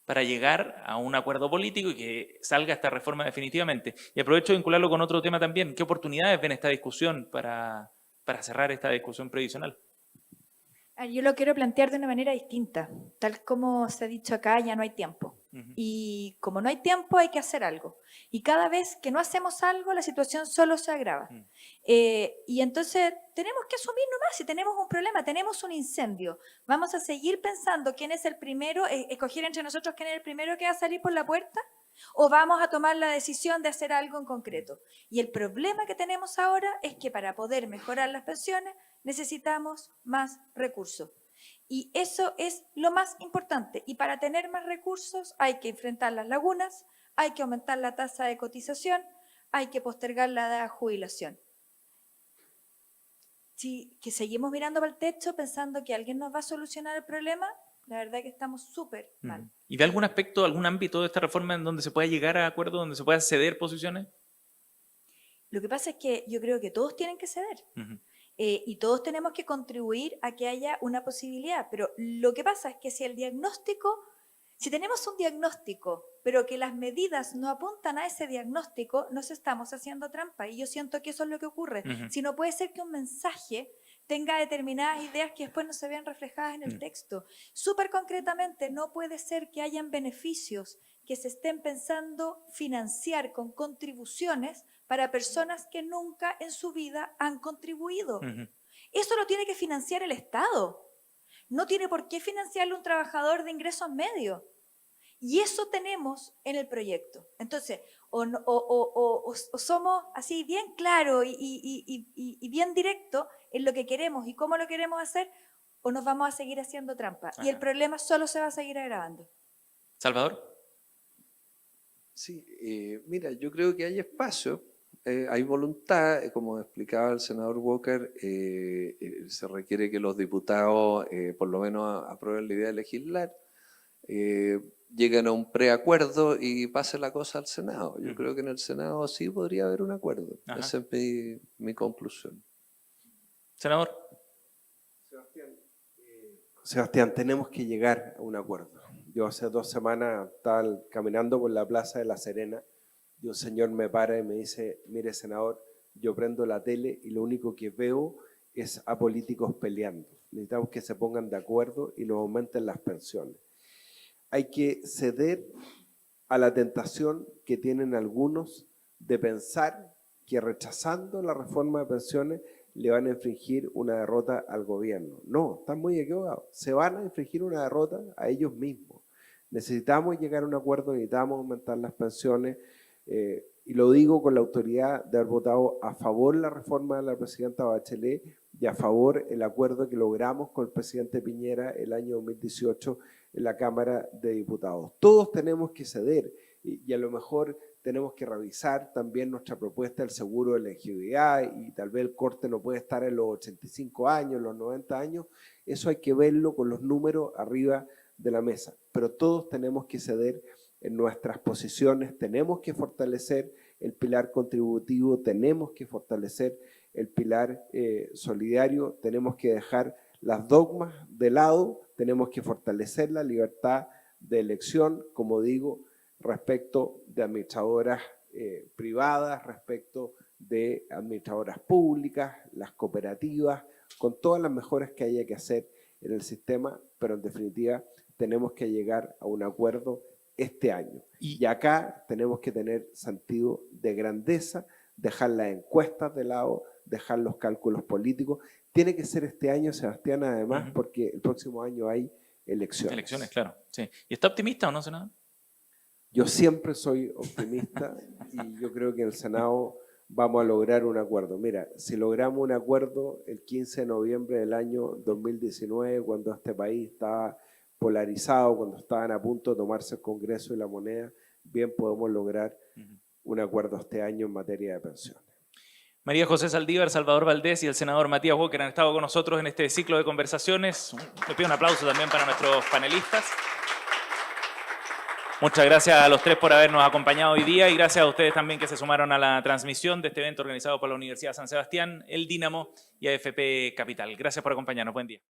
para llegar a un acuerdo político y que salga esta reforma definitivamente? Y aprovecho de vincularlo con otro tema también, ¿qué oportunidades ven esta discusión para cerrar esta discusión previsional? Yo lo quiero plantear de una manera distinta. Tal como se ha dicho acá, ya no hay tiempo. Y como no hay tiempo, hay que hacer algo. Y cada vez que no hacemos algo, la situación solo se agrava. Y entonces tenemos que asumir nomás, si tenemos un problema, tenemos un incendio. Vamos a seguir pensando quién es el primero, escoger entre nosotros quién es el primero que va a salir por la puerta, o vamos a tomar la decisión de hacer algo en concreto. Y el problema que tenemos ahora es que para poder mejorar las pensiones necesitamos más recursos. Y eso es lo más importante. Y para tener más recursos hay que enfrentar las lagunas, hay que aumentar la tasa de cotización, hay que postergar la edad de jubilación. Si que seguimos mirando para el techo pensando que alguien nos va a solucionar el problema, la verdad es que estamos súper mal. ¿Y ve algún aspecto, algún ámbito de esta reforma en donde se pueda llegar a acuerdo, donde se pueda ceder posiciones? Lo que pasa es que yo creo que todos tienen que ceder. y todos tenemos que contribuir a que haya una posibilidad. Pero lo que pasa es que si tenemos un diagnóstico, pero que las medidas no apuntan a ese diagnóstico, nos estamos haciendo trampa. Y yo siento que eso es lo que ocurre. Si no puede ser que un mensaje tenga determinadas ideas que después no se vean reflejadas en el texto. Súper concretamente, no puede ser que hayan beneficios que se estén pensando financiar con contribuciones para personas que nunca en su vida han contribuido. Eso lo tiene que financiar el Estado. No tiene por qué financiarlo un trabajador de ingresos medios. Y eso tenemos en el proyecto. Entonces, o somos así bien claros y bien directos en lo que queremos y cómo lo queremos hacer, o nos vamos a seguir haciendo trampa. Y el problema solo se va a seguir agravando. Salvador. Sí, mira, yo creo que hay espacio, hay voluntad, como explicaba el senador Walker, se requiere que los diputados por lo menos aprueben la idea de legislar, lleguen a un preacuerdo y pase la cosa al Senado. Yo creo que en el Senado sí podría haber un acuerdo. Esa es mi conclusión. Senador. Sebastián, tenemos que llegar a un acuerdo. Yo hace 2 semanas estaba caminando por la Plaza de La Serena y un señor me para y me dice, mire senador, yo prendo la tele y lo único que veo es a políticos peleando. Necesitamos que se pongan de acuerdo y nos aumenten las pensiones. Hay que ceder a la tentación que tienen algunos de pensar que rechazando la reforma de pensiones le van a infringir una derrota al gobierno. No, están muy equivocados. Se van a infringir una derrota a ellos mismos. Necesitamos llegar a un acuerdo, necesitamos aumentar las pensiones, y lo digo con la autoridad de haber votado a favor la reforma de la presidenta Bachelet y a favor el acuerdo que logramos con el presidente Piñera el año 2018 en la Cámara de Diputados. Todos tenemos que ceder y a lo mejor tenemos que revisar también nuestra propuesta del seguro de elegibilidad y tal vez el corte no puede estar en los 85 años, los 90 años. Eso hay que verlo con los números arriba de la mesa. Pero todos tenemos que ceder en nuestras posiciones, tenemos que fortalecer el pilar contributivo, tenemos que fortalecer el pilar solidario, tenemos que dejar las dogmas de lado, tenemos que fortalecer la libertad de elección, como digo, respecto de administradoras privadas, respecto de administradoras públicas, las cooperativas, con todas las mejoras que haya que hacer en el sistema, pero en definitiva tenemos que llegar a un acuerdo este año. Y acá tenemos que tener sentido de grandeza, dejar las encuestas de lado, dejar los cálculos políticos. Tiene que ser este año, Sebastián, además, porque el próximo año hay elecciones. Elecciones, claro. Sí. ¿Y está optimista o no, senador? Yo siempre soy optimista y yo creo que en el Senado vamos a lograr un acuerdo. Mira, si logramos un acuerdo el 15 de noviembre del año 2019, cuando este país estaba polarizado, cuando estaban a punto de tomarse el Congreso y la moneda, bien podemos lograr un acuerdo este año en materia de pensiones. María José Saldívar, Salvador Valdés y el senador Matías Walker han estado con nosotros en este ciclo de conversaciones. Le pido un aplauso también para nuestros panelistas. Muchas gracias a los tres por habernos acompañado hoy día y gracias a ustedes también que se sumaron a la transmisión de este evento organizado por la Universidad San Sebastián, el Dínamo y AFP Capital. Gracias por acompañarnos. Buen día.